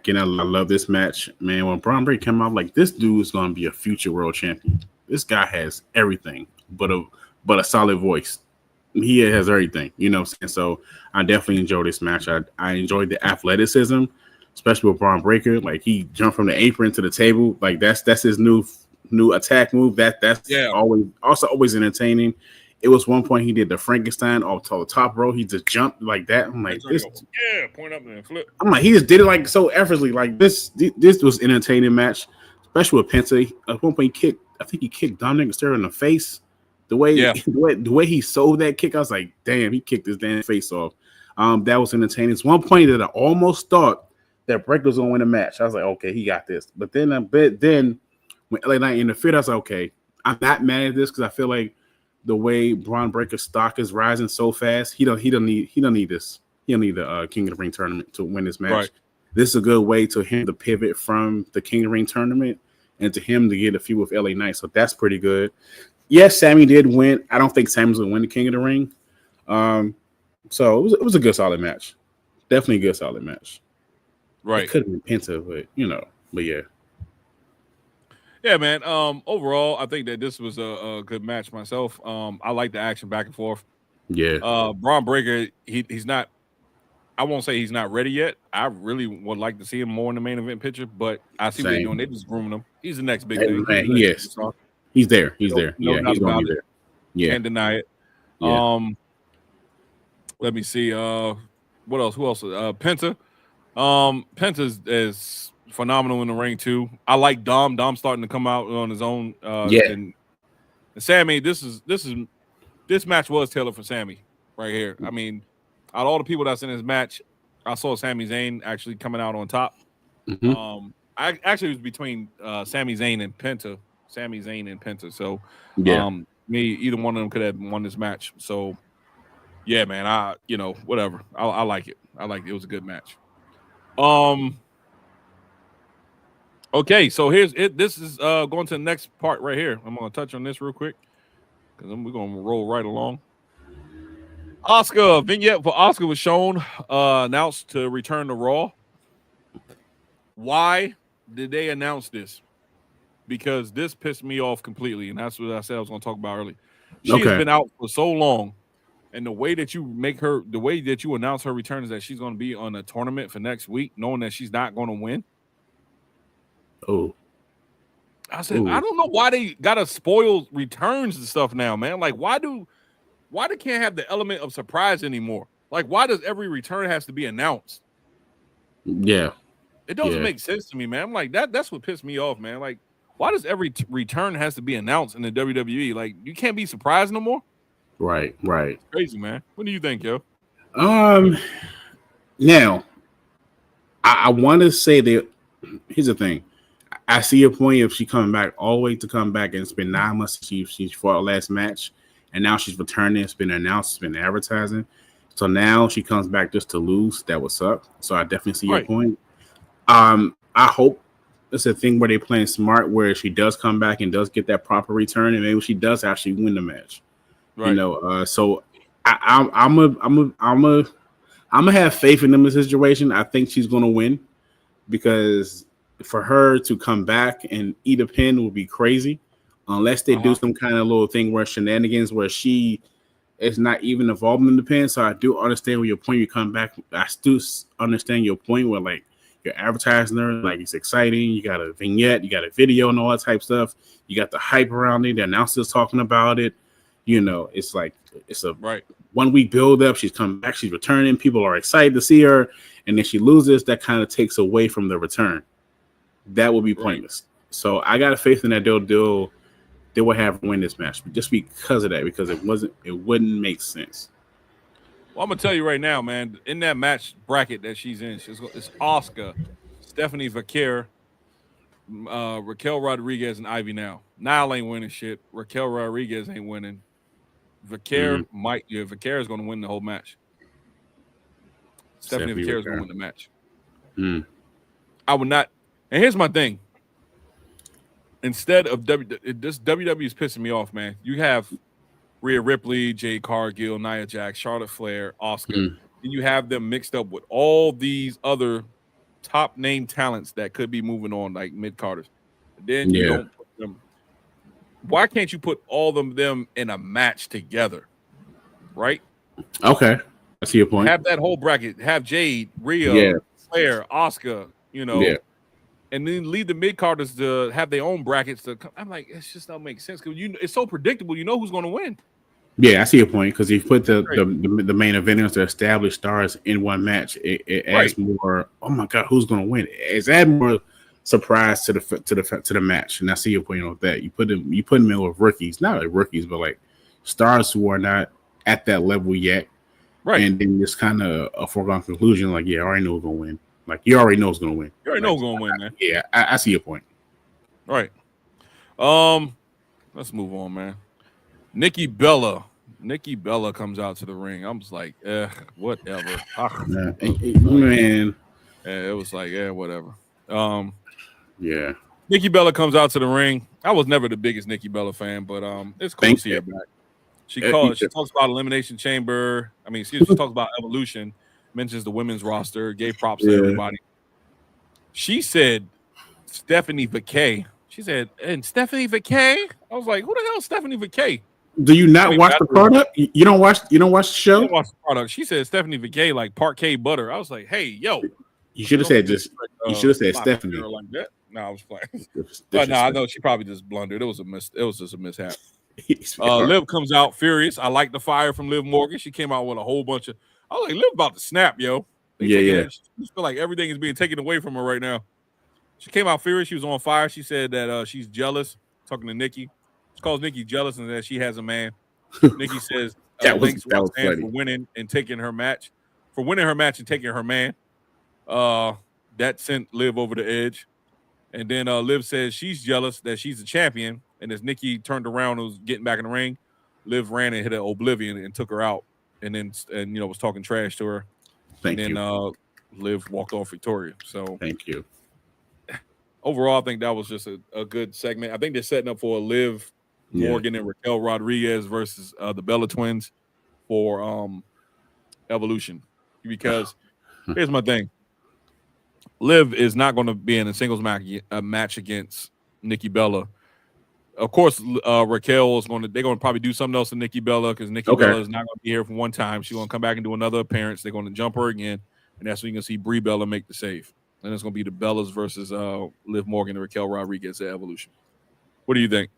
love this match, man. When Braun Breaker came out, like this dude is going to be a future world champion. This guy has everything, but a solid voice. He has everything, you know what I'm saying? So I definitely enjoyed this match. I enjoyed the athleticism, especially with Braun Breaker. Like he jumped from the apron to the table. Like that's his new attack move. That's always entertaining. It was one point he did the Frankenstein off the top row. He just jumped like that. I'm like, point up and flip. I'm like, he just did it like so effortlessly. Like this was an entertaining match, especially with Penta. At one point, he kicked Dominic Mysterio in the face. The way he sold that kick, I was like, damn, he kicked his damn face off. That was entertaining. It's one point that I almost thought that Breaker was gonna win the match. I was like, okay, he got this. But then when LA Knight interfered, I was like, okay, I'm not mad at this because I feel like the way Braun Breaker's stock is rising so fast, he don't need this. He don't need the King of the Ring tournament to win this match. Right. This is a good way to him to pivot from the King of the Ring tournament and to him to get a feud with LA Knight. So that's pretty good. Yes, Sammy did win. I don't think Sammy's gonna win the King of the Ring. So it was a good solid match. Definitely a good solid match. Right. It could have been Penta, but yeah. Yeah, man. Overall, I think that this was a good match myself. I like the action back and forth. Yeah. Braun Breaker, he's not. I won't say he's not ready yet. I really would like to see him more in the main event picture, but I see what they're doing. They're just grooming him. He's the next big thing. Man, he is. He's there. He's there. No He's going to be there. Yeah. Can't deny it. Yeah. Let me see. What else? Who else? Penta. Penta is phenomenal in the ring too. I like Dom. Dom's starting to come out on his own. And Sammy, this match was tailored for Sammy right here. I mean, out of all the people that's in this match, I saw Sami Zayn actually coming out on top. Mm-hmm. I actually was between Sami Zayn and Penta. Sami Zayn and Penta. So, Yeah. either one of them could have won this match. So, yeah, man, whatever. I like it. I like it. It was a good match. Okay, so here's it. This is going to the next part right here. I'm gonna touch on this real quick because we're gonna roll right along. Oscar vignette for Oscar was shown, announced to return to Raw. Why did they announce this? Because this pissed me off completely, and that's what I said I was gonna talk about earlier. She has been out for so long, and the way that you announce her return is that she's gonna be on a tournament for next week, knowing that she's not gonna win. Oh. I said, I don't know why they gotta spoil returns and stuff now, man. Like, why they can't have the element of surprise anymore? Like, why does every return has to be announced? Yeah. It doesn't make sense to me, man. I'm like, that's what pissed me off, man. Like, why does every return has to be announced in the WWE? Like, you can't be surprised no more? Right. It's crazy, man. What do you think, yo? Now, I want to say that here's the thing. I see your point if she coming back all the way to come back, and it's been 9 months since she fought her last match, and now she's returning. It's been announced, it's been advertising. So now she comes back just to lose. That would suck. So I definitely see your point. I hope it's a thing where they're playing smart, where she does come back and does get that proper return, and maybe she does actually win the match. Right. You know, so I'm gonna have faith in them in this situation. I think she's gonna win, because for her to come back and eat a pin would be crazy, unless they do some kind of little thing where shenanigans where she is not even involved in the pin. So I do understand where your point. You come back, I still understand your point where like you're advertising her, like it's exciting. You got a vignette, you got a video, and all that type of stuff. You got the hype around it. The announcers talking about it. You know, it's like it's a 1 week build up. She's coming back, she's returning. People are excited to see her, and then she loses. That kind of takes away from the return. That will be pointless. So I got a faith in that they will have her win this match, but just because of that, because it wouldn't make sense. Well, I'm gonna tell you right now, man. In that match bracket that she's in, it's Asuka, Stephanie Vaquer, Raquel Rodriguez, and Ivy Now. Niall ain't winning shit. Raquel Rodriguez ain't winning. Vaquer Vaquer is gonna win the whole match. Stephanie Vaquer is gonna win the match. I would not. And here's my thing. Instead of WWE is pissing me off, man. You have Rhea Ripley, Jade Cargill, Nia Jax, Charlotte Flair, Asuka. And you have them mixed up with all these other top name talents that could be moving on, like mid-carders. Then you don't put them. Why can't you put all of them in a match together? Right? Okay. I see your point. Have that whole bracket. Have Jade, Rhea, Flair, Asuka, and then leave the mid-carders to have their own brackets. I'm like, it just don't make sense, because it's so predictable. You know who's going to win. Yeah, I see your point, because if you put the main eventers, the established stars in one match, it adds more. Oh my God, who's going to win? It's add more surprise to the match. And I see your point on that. You put them in with rookies, not like rookies, but like stars who are not at that level yet. Right. And then it's kind of a foregone conclusion. Like, yeah, I already know who's going to win. Like, you already know who's going to win. You already know who's going to win, man. Yeah, I see your point. Right. Let's move on, man. Nikki Bella comes out to the ring. I'm just like, whatever. Man. It was like, whatever. Yeah. Nikki Bella comes out to the ring. I was never the biggest Nikki Bella fan, but it's cool to see her back. She talks about Elimination Chamber. She talks about Evolution, mentions the women's roster, gave props to everybody. She said Stephanie Vaquer. She said, and Stephanie Vaquer? I was like, who the hell is Stephanie Vaquer? Do you not watch the product? You don't watch the show? I don't watch the product. She said Stephanie Vaquer like parquet butter. I was like, hey, yo. You should have said Stephanie. Like that. No, I was playing. But no, I know she probably just blundered. It was just a mishap. Liv comes out furious. I like the fire from Liv Morgan. She came out with a whole bunch of. I was like, Liv about to snap, yo. She feel like everything is being taken away from her right now. She came out furious. She was on fire. She said that she's jealous. Talking to Nikki, she calls Nikki jealous and that she has a man. Nikki says that was for winning and taking her match. for winning her match and taking her man. That sent Liv over the edge. And then Liv says she's jealous that she's a champion. And as Nikki turned around and was getting back in the ring, Liv ran and hit an oblivion and took her out. And then was talking trash to her. Thank you. Liv walked off victorious. So thank you. Overall, I think that was just a good segment. I think they're setting up for a Liv Morgan and Raquel Rodriguez versus the Bella twins for Evolution. Because here's my thing. Liv is not going to be in a singles match against Nikki Bella. Of course, Raquel is they're going to probably do something else to Nikki Bella because Nikki Bella is not going to be here for one time. She's going to come back and do another appearance. They're going to jump her again. And that's when you're going to see Brie Bella make the save. And it's going to be the Bellas versus Liv Morgan and Raquel Rodriguez at Evolution. What do you think?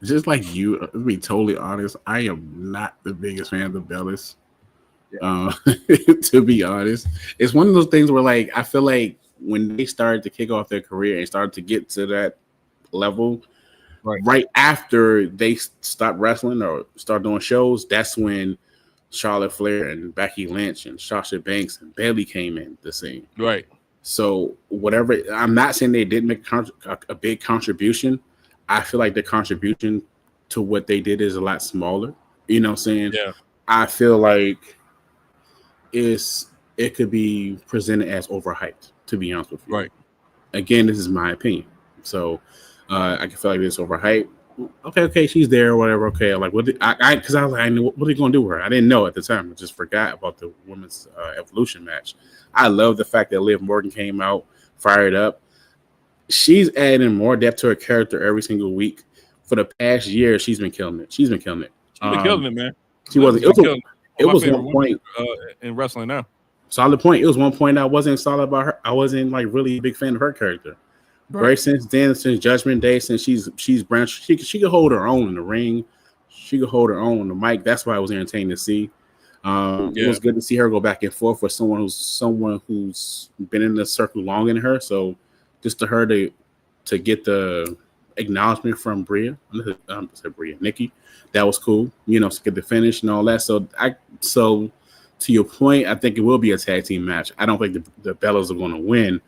Just like you, to be totally honest, I am not the biggest fan of the Bellas. Yeah. To be honest, it's one of those things where, like, I feel like when they started to kick off their career and started to get to that level, right after they stopped wrestling or start doing shows, that's when Charlotte Flair and Becky Lynch and Sasha Banks and Bayley came in the scene. Right. So whatever, I'm not saying they didn't make a big contribution. I feel like the contribution to what they did is a lot smaller. You know what I'm saying? Yeah. I feel like it could be presented as overhyped, to be honest with you. Right. Again, this is my opinion. So I can feel like it's overhyped. Okay, she's there or whatever. Okay, like because I was like, I knew, what are you gonna do with her? I didn't know at the time. I just forgot about the women's Evolution match. I love the fact that Liv Morgan came out fired up. She's adding more depth to her character every single week. For the past year, she's been killing it. She's been killing it, man. She wasn't. It was one point in wrestling now. Solid point. It was one point I wasn't solid about her. I wasn't like really a big fan of her character. Right since then, since Judgment Day, since she's branched, she could hold her own in the ring. She could hold her own on the mic. That's why it was entertaining to see. It was good to see her go back and forth with someone who's been in the circle longer than her. So just to her to get the acknowledgement from Nikki, that was cool. To get the finish and all that. So to your point, I think it will be a tag team match. I don't think the Bellas are going to win,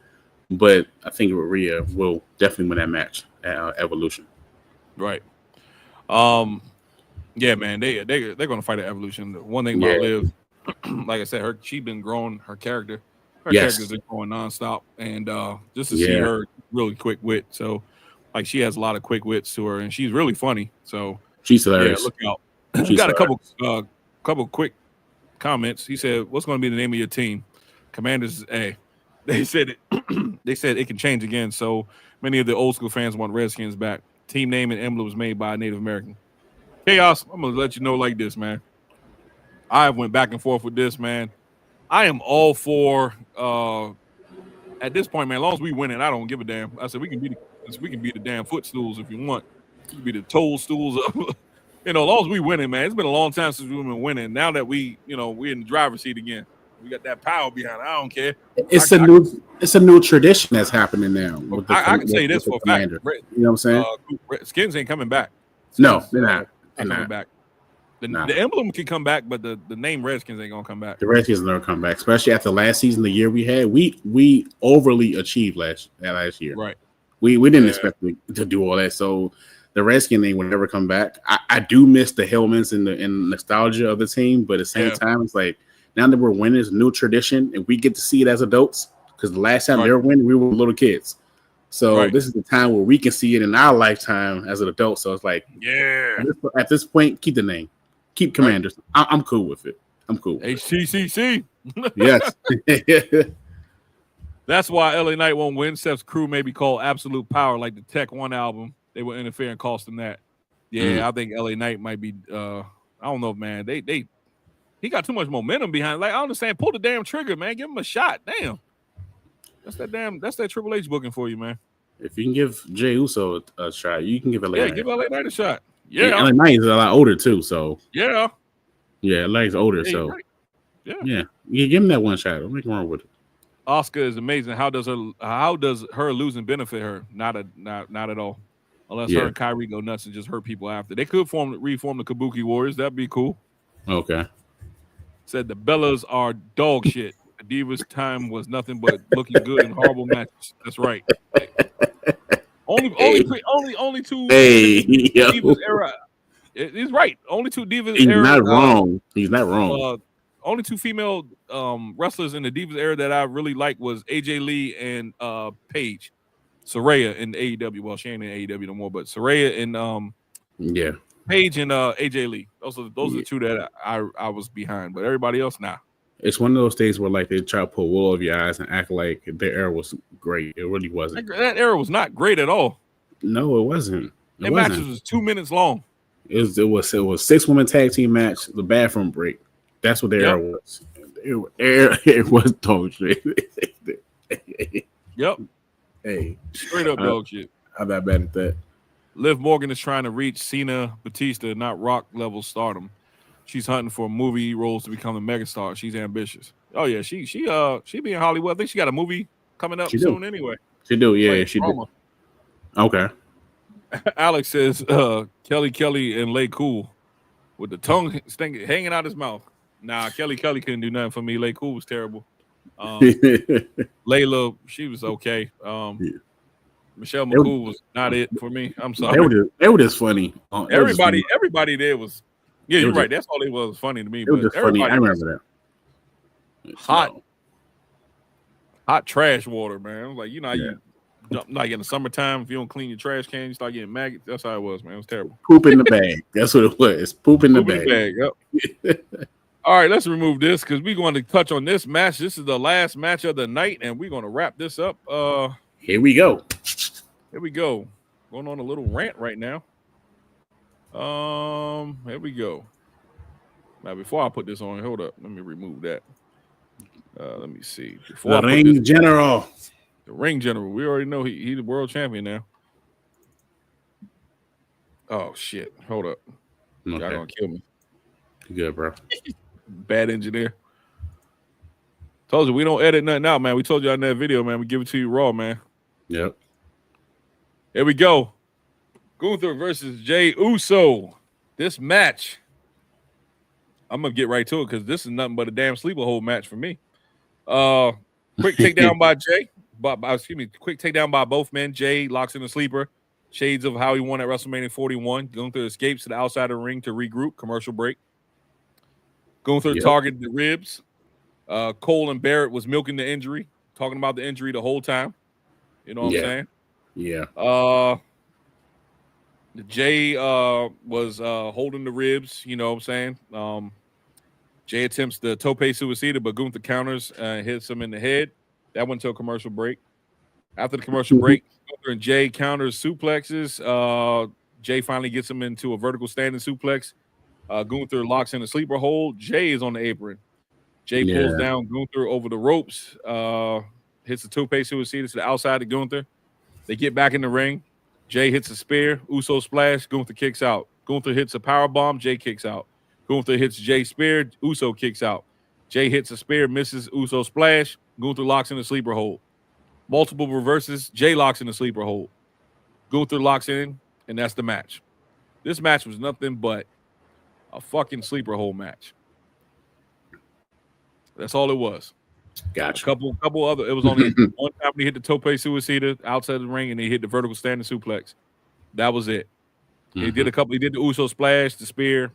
but I think Rhea will definitely win that match at Evolution. Right. Yeah, man, they're going to fight at Evolution. The one thing about Liv, like I said, she's been growing her character. Her character's been growing nonstop, and just to see her really quick wit. So, like, she has a lot of quick wits to her, and she's really funny. So she's hilarious. Yeah, look out. We got a couple quick comments. He said, "What's going to be the name of your team?" Commanders A. They said it can change again. So many of the old school fans want Redskins back. Team name and emblem was made by a Native American. Chaos, I'm gonna let you know like this, man. I went back and forth with this, man. I am all for at this point, man. As long as we win it, I don't give a damn. I said we can be the damn footstools if you want. We can be the toadstools. As long as we win it, man. It's been a long time since we've been winning. Now that we're in the driver's seat again. We got that power behind it. I don't care. It's a new tradition that's happening now. I can say this for a fact. You know what I'm saying? Skins ain't coming back. No, they're not. Coming back. The emblem can come back, but the name Redskins ain't gonna come back. The Redskins never come back, especially after last season. The year we had, we overly achieved last year. Right. We didn't expect to do all that. So the Redskin thing will never come back. I do miss the Hellmans and the nostalgia of the team, but at the same time, it's like now that we're winning, it's a new tradition, and we get to see it as adults. Because the last time they were winning, we were little kids. So this is the time where we can see it in our lifetime as an adult. So it's like, at this point, keep the name, keep Commanders. I'm cool with it. I'm cool. HTCC. Yes. That's why LA Knight won't win. Seth's crew may be called Absolute Power, like the Tech One album. They will interfere and cost them that. Yeah, I think LA Knight might be. I don't know, man. He got too much momentum behind. Like, I understand. Pull the damn trigger, man. Give him a shot. Damn. That's that Triple H booking for you, man. If you can give Jey Uso a shot, you can give LA Knight. Give LA Knight a shot. Yeah. LA Knight is a lot older too, so yeah, LA's older, so right. You give him that one shot. Don't make wrong with it. Oscar is amazing. How does her losing benefit her? Not at all. Unless her and Kyrie go nuts and just hurt people after. They could reform the Kabuki Warriors. That'd be cool. Okay. Said the Bellas are dog shit. The Divas time was nothing but looking good in horrible matches. That's right. Only two Divas era. He's right. Only two Divas He's era. not wrong. He's not wrong. Only two female wrestlers in the Divas era that I really liked was AJ Lee and Paige. Saraya in AEW. Well, she ain't in AEW no more, but Saraya and Paige and AJ Lee. Those are the two that I was behind, but everybody else nah. It's one of those days where like they try to put wool over your eyes and act like their era was great. It really wasn't. That era was not great at all. No, it wasn't. That matches was 2 minutes long. It was 6 woman tag team match, the bathroom break. That's what their era was. It was dog shit. Yep. Hey, straight up dog shit. I'm not bad at that. Liv Morgan is trying to reach Cena, Batista, not Rock level stardom. She's hunting for movie roles to become a megastar. She's ambitious. Oh yeah, she be in Hollywood. I think she got a movie coming up soon anyway. She do, yeah, she do. Okay. Alex says Kelly and Lay Cool with the tongue hanging out his mouth. Nah, Kelly couldn't do nothing for me. Lay Cool was terrible. Layla, she was okay. Michelle McCool was not it for me. I'm sorry. They were just funny. Everybody there was. Yeah, you're right. That's all it was funny to me. It was just funny. I remember that. Hot trash water, man. Like you jump like in the summertime. If you don't clean your trash can, you start getting maggots. That's how it was, man. It was terrible. Poop in the bag. That's what it was. Poop in the bag. Yep. All right, let's remove this because we're going to touch on this match. This is the last match of the night, and we're going to wrap this up. Here we go. Going on a little rant right now. Here we go. Now, before I put this on, hold up. Let me remove that. Let me see. The Ring General. The Ring General. We already know he's the world champion now. Oh, shit. Hold up. Okay. Y'all going to kill me. Good, bro. Bad engineer. Told you we don't edit nothing out, man. We told you in that video, man. We give it to you raw, man. Yep. Here we go. Gunther versus Jey Uso. This match, I'm gonna get right to it because this is nothing but a damn sleeper hold match for me. Quick takedown by Jey. Quick takedown by both men. Jey locks in the sleeper. Shades of how he won at WrestleMania 41. Gunther escapes to the outside of the ring to regroup. Commercial break. Gunther targeted the ribs. Cole and Barrett was milking the injury, talking about the injury the whole time. You know what I'm saying? Yeah. Jey was holding the ribs. You know what I'm saying? Jey attempts the tope suicida, but Gunther counters and hits him in the head. That went to a commercial break. After the commercial break, Gunther and Jey counters suplexes. Jey finally gets him into a vertical standing suplex. Gunther locks in a sleeper hold. Jey is on the apron. Jey pulls down Gunther over the ropes. Hits the tope suicida to the outside of Gunther. They get back in the ring. Jey hits a spear. Uso splash. Gunther kicks out. Gunther hits a power bomb. Jey kicks out. Gunther hits Jey spear. Uso kicks out. Jey hits a spear. Misses Uso splash. Gunther locks in a sleeper hold. Multiple reverses. Jey locks in a sleeper hold. Gunther locks in, and that's the match. This match was nothing but a fucking sleeper hold match. That's all it was. Gotcha. A couple other. It was only one time he hit the tope suicida outside the ring, and he hit the vertical standing suplex. That was it. Mm-hmm. He did a couple. He did the Uso splash, the spear.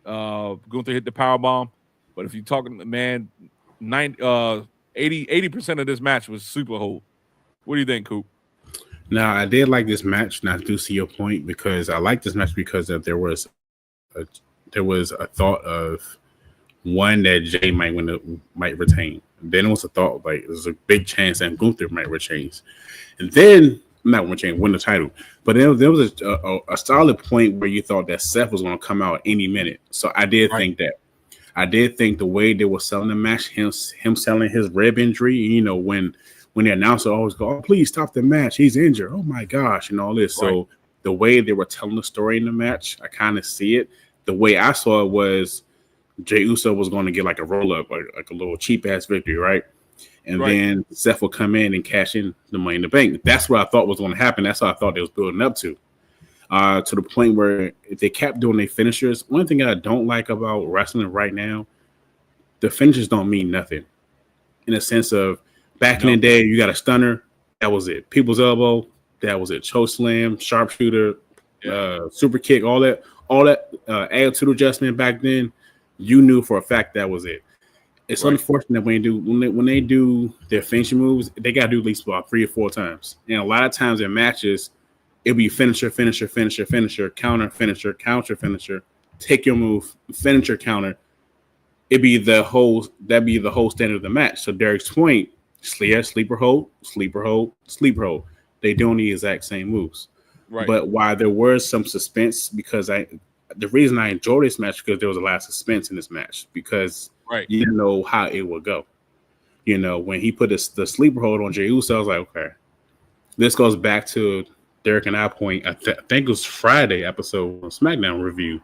Gunther hit the power bomb. But if you're talking, man, 80% of this match was super hold. What do you think, Coop? Now, I did like this match, and I do see your point because I like this match because there was a thought of one that Jey might retain. Then it was a thought like there's a big chance that Gunther might retain, and then not retain, win the title. But there was a solid point where you thought that Seth was going to come out any minute. So I did think that. I did think the way they were selling the match, him selling his rib injury, you know, when the announcer always go, "Oh, please stop the match. He's injured. Oh my gosh," and all this. Right. So the way they were telling the story in the match, I kind of see it. The way I saw it was Jey Uso was going to get like a roll up, like a little cheap ass victory, right? And then Seth will come in and cash in the Money in the Bank. That's what I thought was going to happen. That's what I thought they was building up to the point where if they kept doing their finishers. One thing I don't like about wrestling right now the finishes don't mean nothing. In a sense of back in the day, you got a stunner, that was it. People's elbow, that was it. Choke slam, sharpshooter, super kick, all that attitude adjustment back then, you knew for a fact that was it. It's unfortunate when they do their finishing moves, they got to do at least about 3 or 4 times. And a lot of times in matches, it'll be finisher, counter, finisher, counter, finisher, take your move, finisher, counter. That'd be the whole standard of the match. So Derek's point, sleeper hold. They doing the exact same moves. Right. But while there was some suspense, because the reason I enjoyed this match because there was a lot of suspense in this match because you didn't know how it would go. When he put the sleeper hold on Jey Uso, I was like, okay. This goes back to Derek and I point. I think it was Friday episode on SmackDown review.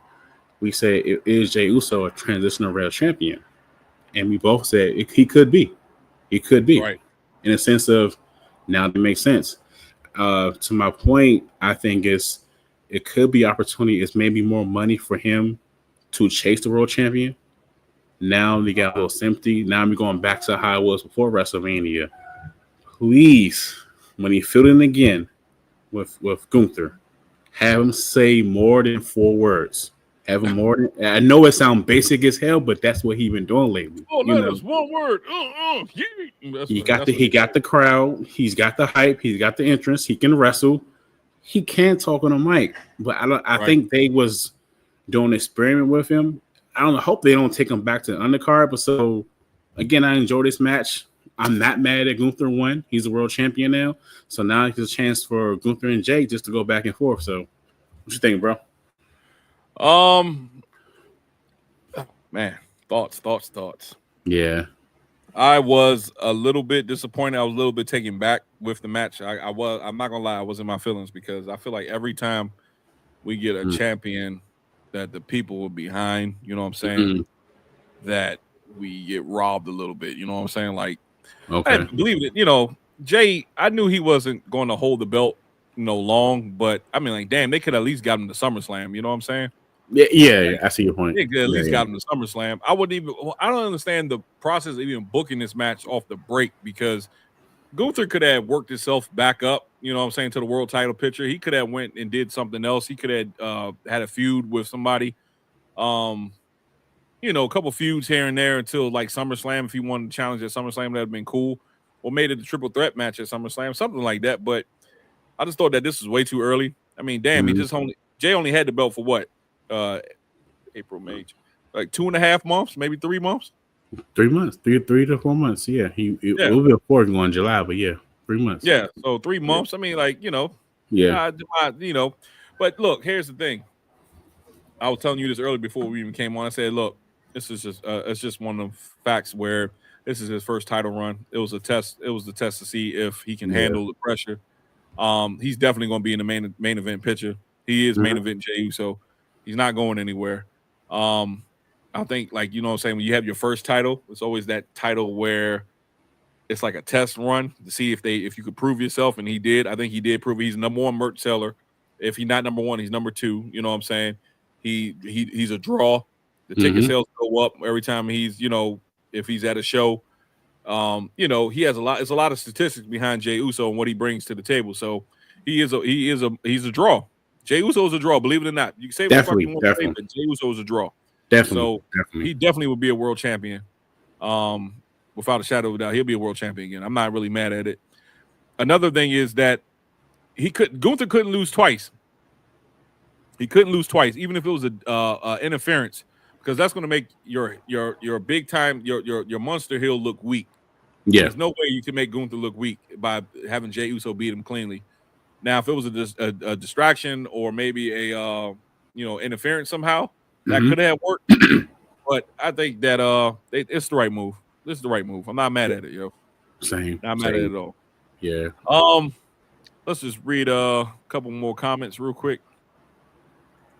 We said, is Jey Uso a transitional rail champion? And we both said he could be. He could be. Right. In a sense of now it makes sense. To my point, I think it could be opportunity. It's maybe more money for him to chase the world champion. Now they got a little sympathy. Now we're going back to how it was before WrestleMania. Please, when he filled in again with Gunther, have him say more than 4 words. Have him more than. I know it sounds basic as hell, but that's what he's been doing lately. Oh, no, that's one word. He got the crowd. He's got the hype. He's got the entrance. He can wrestle. He can talk on a mic. But I think they was doing an experiment with him. I don't know. Hope they don't take him back to the undercard. But so again, I enjoy this match. I'm not mad at Gunther won. He's a world champion now. So now it's a chance for Gunther and Jey just to go back and forth. So what you think, bro? Man, thoughts. Yeah. I was a little bit disappointed. I was a little bit taken back with the match. I'm not gonna lie, I was in my feelings because I feel like every time we get a champion that the people were behind, you know what I'm saying, that we get robbed a little bit, you know what I'm saying? Like, I believe it, Jey, I knew he wasn't going to hold the belt long, but I mean, like, damn, they could at least got him to SummerSlam, you know what I'm saying? Yeah, I see your point. They could at least got him to SummerSlam. I don't understand the process of even booking this match off the break because Gunther could have worked himself back up, you know what I'm saying, to the world title picture. He could have went and did something else. He could have had a feud with somebody, a couple feuds here and there until like SummerSlam. If he wanted to challenge at SummerSlam, that'd have been cool. Or made it a triple threat match at SummerSlam, something like that. But I just thought that this was way too early. I mean, damn, Jey only had the belt for what? April, May, like 2.5 months, maybe 3 months. 3 months, 3 to 4 months. Yeah, it will be a 4th going July, but yeah, 3 months. Yeah, so 3 months. I mean, like But look, here's the thing. I was telling you this earlier before we even came on. I said, look, this is just it's just one of the facts where this is his first title run. It was a test. It was the test to see if he can handle the pressure. He's definitely going to be in the main event picture. He is main event Jey Uso. He's not going anywhere. I think, like, you know what I'm saying, when you have your first title, it's always that title where it's like a test run to see if you could prove yourself, and he did. I think he did prove he's number 1 merch seller. If he's not number 1, he's number 2. You know what I'm saying? He's a draw. The ticket sales go up every time he's, if he's at a show. He has a lot. It's a lot of statistics behind Jey Uso and what he brings to the table. So he's a draw. Jey Uso is a draw, believe it or not. You can say what you want to say, but Jey Uso is a draw. He definitely would be a world champion. Without a shadow of a doubt, he'll be a world champion again. I'm not really mad at it. Another thing is that Gunther couldn't lose twice. He couldn't lose twice, even if it was a interference, because that's going to make your big time your monster heel look weak. Yeah, there's no way you can make Gunther look weak by having Jey Uso beat him cleanly. Now, if it was a distraction or maybe a interference somehow, that could have worked. But I think that it's the right move. This is the right move. I'm not mad at it, yo. Same. Not mad at it at all. Yeah. Let's just read a couple more comments real quick.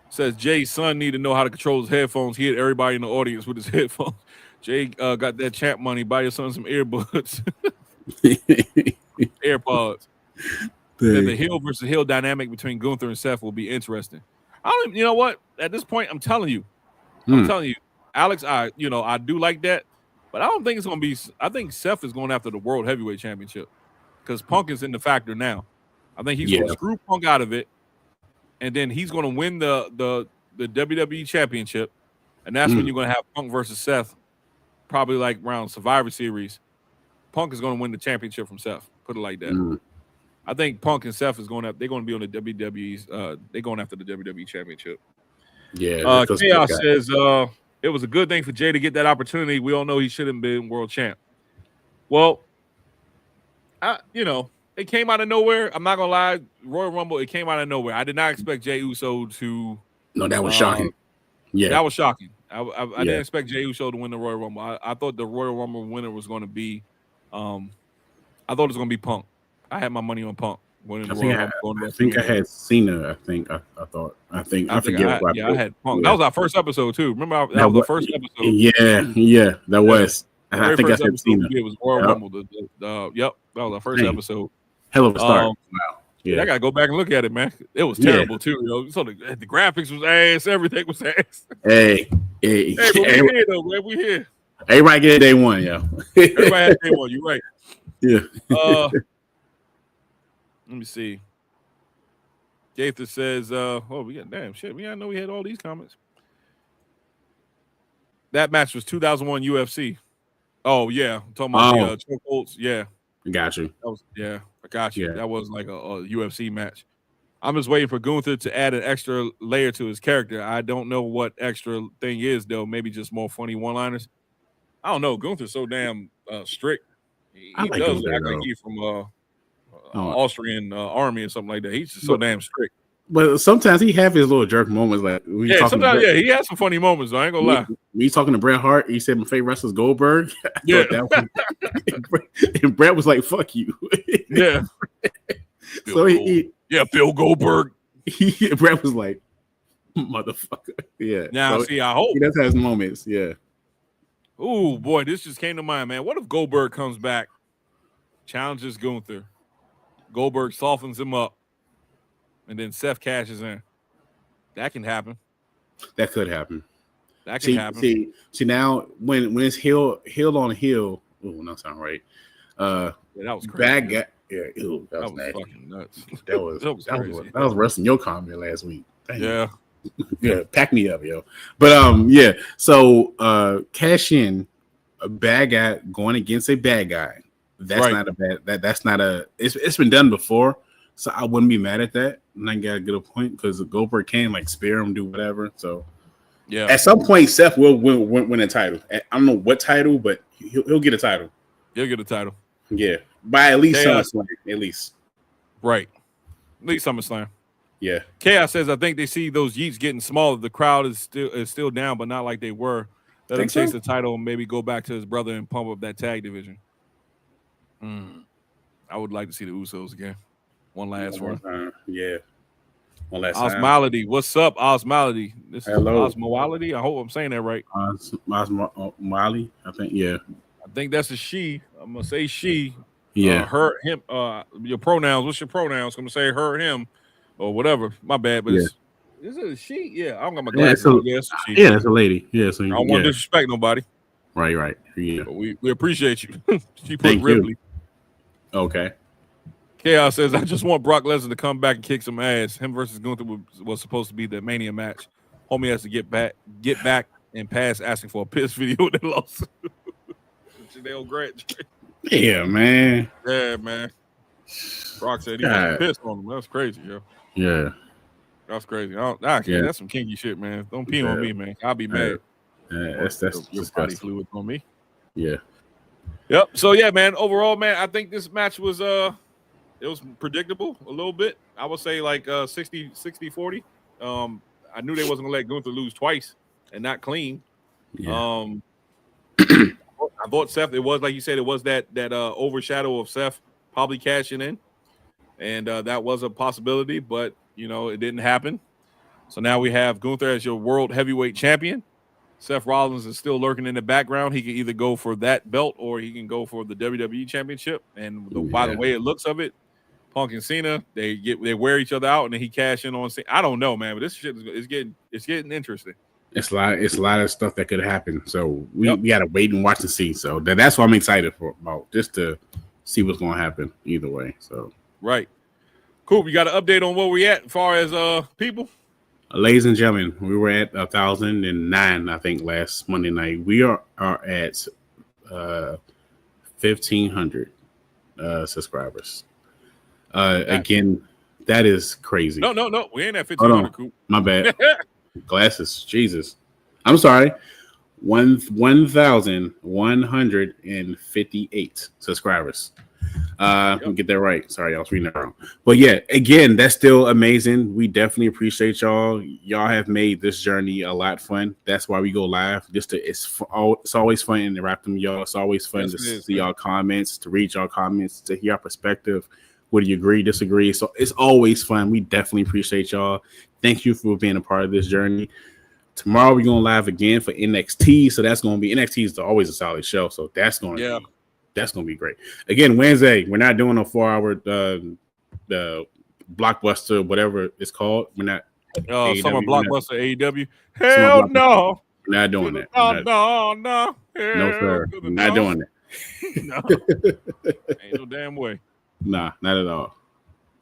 It says Jay's son need to know how to control his headphones. He hit everybody in the audience with his headphones. Jey got that champ money. Buy your son some earbuds. AirPods. The heel versus heel dynamic between Gunther and Seth will be interesting. You know what? At this point, I'm telling you, Alex, I do like that. But I don't think it's going to be. I think Seth is going after the World Heavyweight Championship because Punk is in the factor now. I think he's going to screw Punk out of it, and then he's going to win the WWE Championship, and that's when you're going to have Punk versus Seth, probably like around Survivor Series. Punk is going to win the championship from Seth. Put it like that. I think Punk and Seth is going to. They're going to be on the WWE's. They're going after the WWE Championship. Yeah. Chaos says it was a good thing for Jey to get that opportunity. We all know he shouldn't have been world champ. Well, it came out of nowhere. I'm not gonna lie, Royal Rumble. It came out of nowhere. I did not expect Jey Uso to. No, that was shocking. Yeah, that was shocking. I didn't expect Jey Uso to win the Royal Rumble. I thought the Royal Rumble winner was going to be. I thought it was going to be Punk. I had my money on Punk winning the Royal Rumble. I think I had Cena. I forget. I had Punk. That was our first episode too. Remember that was the first episode. Yeah, that was. And I think I said Cena. It was Royal Rumble. That was our first episode. Hell of a start. Wow. Yeah, I gotta go back and look at it, man. It was terrible too. So the graphics was ass. Everything was ass. Hey, but we here though, man. We here. Everybody get day one, yo. Everybody had day one. You're right. Yeah. Let me see. Gaither says, we got damn shit. We didn't know we had all these comments. That match was 2001 UFC. Oh yeah, I'm talking about the chokeholds. Yeah, got you. I got you. Yeah. That was like a UFC match. I'm just waiting for Gunther to add an extra layer to his character. I don't know what extra thing is though. Maybe just more funny one-liners. I don't know. Gunther's so damn strict. He does Gunther, act like he's from Austrian army or something like that. He's just so damn strict. But sometimes he have his little jerk moments. Like sometimes he has some funny moments. Though. I ain't gonna lie. Me talking to Bret Hart, he said my favorite wrestler is Goldberg. And Bret was like, "Fuck you." Yeah. Bill Goldberg. Bret was like, "Motherfucker." Yeah. Now, so I hope he does have moments. Yeah. Oh boy, this just came to mind, man. What if Goldberg comes back, challenges Gunther, Goldberg softens him up, and then Seth cashes in? That can happen. That could happen. That can happen. See now when it's heel on heel. Oh, no, sound right. That was crazy. Bad guy. Yeah, that was fucking nuts. That was wrestling your comment last week. Dang. Yeah. Yeah, pack me up, yo. But so cash in a bad guy going against a bad guy. That's not a bad that's not a it's been done before, so I wouldn't be mad at that. And I got a good point because Goldberg can like spare him, do whatever. So yeah, at some point Seth will win a title. I don't know what title, but he'll get a title. He'll get a title. Yeah, by at least SummerSlam, at least. Right, at least SummerSlam. Yeah. Chaos says, I think they see those Yeets getting smaller. The crowd is still down, but not like they were. Let him chase the title and maybe go back to his brother and pump up that tag division. I would like to see the Usos again. One last one. Yeah. One last time. Osmolody. What's up, Osmolody? This is Hello. Osmolody. I hope I'm saying that right. Osmolody, I think. Yeah. I think that's a she. I'm going to say she. Yeah. Her, him. Your pronouns. What's your pronouns? I'm going to say her, him. Or whatever. My bad, but is it a she? Yeah, I don't got my glasses on. Yeah, it's a lady. Yeah, so I don't want to disrespect nobody. Right. Yeah. But we appreciate you. She put Ripley. Okay. Chaos says, I just want Brock Lesnar to come back and kick some ass. Him versus Gunther was supposed to be the Mania match. Homie has to get back and pass asking for a piss video that lost. Janelle Grant. Yeah, man. Yeah, man. Brock said he was pissed on him. That's crazy, yo. Yeah. That's crazy. That's some kinky shit, man. Don't pee on me, man. I'll be mad. Yeah, that's your body fluid on me. Yeah. Yep. So yeah, man. Overall, man, I think this match was it was predictable a little bit. I would say like 60-40. I knew they wasn't gonna let Gunther lose twice and not clean. Yeah. I thought Seth, it was like you said, it was that overshadow of Seth probably cashing in. And that was a possibility, but, it didn't happen. So now we have Gunther as your world heavyweight champion. Seth Rollins is still lurking in the background. He can either go for that belt or he can go for the WWE championship. And by the way it looks of it, Punk and Cena, they wear each other out and then he cash in on Cena. I don't know, man, but this shit is getting interesting. It's a lot of stuff that could happen. So we gotta wait and watch and see. So that's what I'm excited about, just to see what's gonna happen either way. So right. Cool. You got an update on where we at as far as people? Ladies and gentlemen, we were at 1,009, I think, last Monday night. We are at 1,500 subscribers. Again, that is crazy. No. We ain't at 1,500, Coop. My bad. Glasses. Jesus. I'm sorry. 1,158 subscribers. Let me get that right. Sorry, I was reading that wrong. But yeah, again, that's still amazing. We definitely appreciate y'all. Y'all have made this journey a lot fun. That's why we go live. It's always fun interacting with y'all. It's always fun to see y'all comments, to read y'all comments, to hear our perspective. Whether you agree, disagree. So it's always fun. We definitely appreciate y'all. Thank you for being a part of this journey. Tomorrow we're going live again for NXT. So that's going to be NXT is always a solid show. So that's going to be great. Again, Wednesday, we're not doing a 4-hour the blockbuster, whatever it's called. We're not summer blockbuster AEW. Hell no. We're not doing that. No. No, sir. We're not doing that. No. Ain't no damn way. Nah, not at all.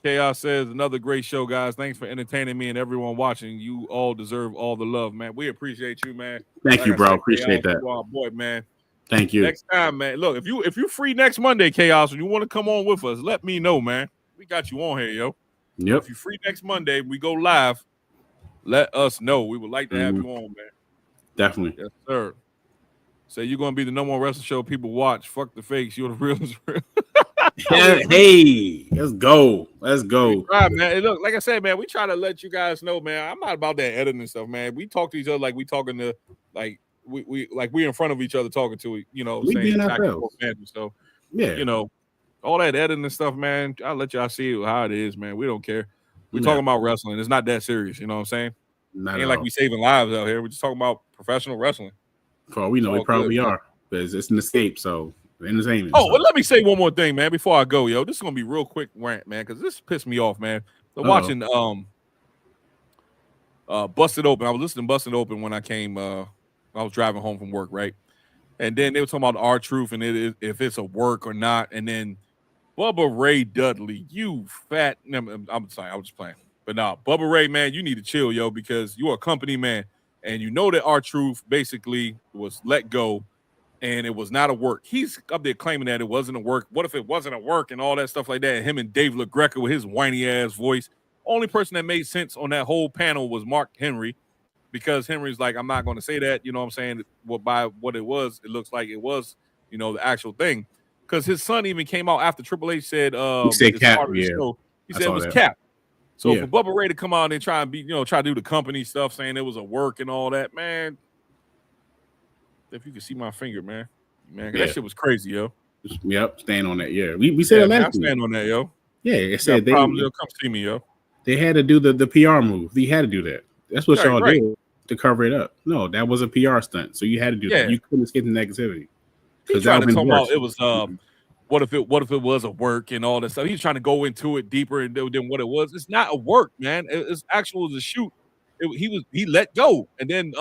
Chaos says, another great show, guys. Thanks for entertaining me and everyone watching. You all deserve all the love, man. We appreciate you, man. Thank you, bro. Appreciate that. You are, boy, man. Thank you. Next time, man. Look, if you free next Monday, Chaos, and you want to come on with us, let me know, man. We got you on here, yo. Yep. If you free next Monday, we go live. Let us know. We would like to have you on, man. Definitely. Yes, sir. Say you're gonna be the number one wrestling show people watch. Fuck the fakes. You're the realest real. Hey, let's go. Let's go. Right, man. Look, like I said, man, we try to let you guys know, man. I'm not about that editing stuff, man. We talk to each other like we talking to we in front of each other talking to we saying ourselves. So Yeah, all that editing stuff, man. I'll let y'all see how it is, man. We don't care. We're talking about wrestling. It's not that serious, you know what I'm saying? Ain't like we saving lives out here. We're just talking about professional wrestling. For all we know, we probably are. Because it's an escape, so entertainment. Oh, well, let me say one more thing, man, before I go, yo. This is gonna be real quick rant, man, because this pissed me off, man. So watching Busted Open. I was listening to Busted Open when I came I was driving home from work, right? And then they were talking about R-Truth and if it's a work or not. And then Bubba Ray Dudley, you fat. I'm sorry, I was just playing. But no, Bubba Ray, man, you need to chill, yo, because you're a company man. And you know that R-Truth basically was let go and it was not a work. He's up there claiming that it wasn't a work. What if it wasn't a work and all that stuff like that? And him and Dave LaGreca with his whiny ass voice. Only person that made sense on that whole panel was Mark Henry, because Henry's like, I'm not going to say that. You know what I'm saying? By what it was, it looks like it was, the actual thing. Because his son even came out after Triple H said, he said Cap. Yeah. He said it was Cap. So for Bubba Ray to come out and try and be, try to do the company stuff, saying it was a work and all that, man. If you could see my finger, man, that shit was crazy, yo. Yep, stand on that. Yeah, we said it last week. Stand on that, yo. Yeah, it said they come see me, yo. They had to do the PR move. He had to do that. That's what y'all did to cover it up. No, that was a PR stunt. So you had to do that. You couldn't escape the negativity. He's trying to talk about it was what if it was a work and all that stuff. He's trying to go into it deeper than what it was. It's not a work, man. It's actual as a shoot. He let go, and then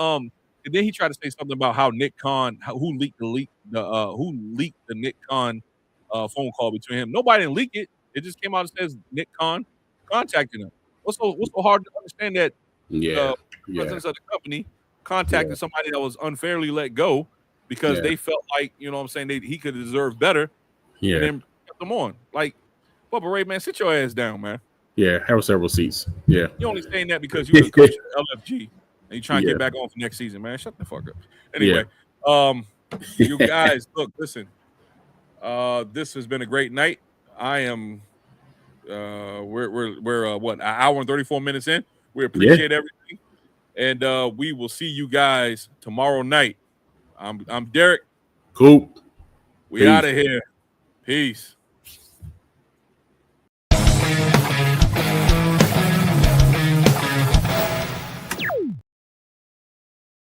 he tried to say something about how Nick Khan, who leaked the Nick Khan phone call between him. Nobody didn't leak it. It just came out and says Nick Khan contacted him. What's so hard to understand that? Presidents of the company contacted somebody that was unfairly let go because they felt like, you know what I'm saying, he could deserve better. Yeah. And then kept them on. Like, Bubba Ray, man, sit your ass down, man. Yeah, have several seats. Yeah. You only saying that because you were the coach of LFG and you trying to get back on for next season, man. Shut the fuck up. Anyway, you guys, look, listen. This has been a great night. I am we're what, an hour and 34 minutes in. We appreciate everything. And we will see you guys tomorrow night. I'm Derek. Cool. We out of here. Peace.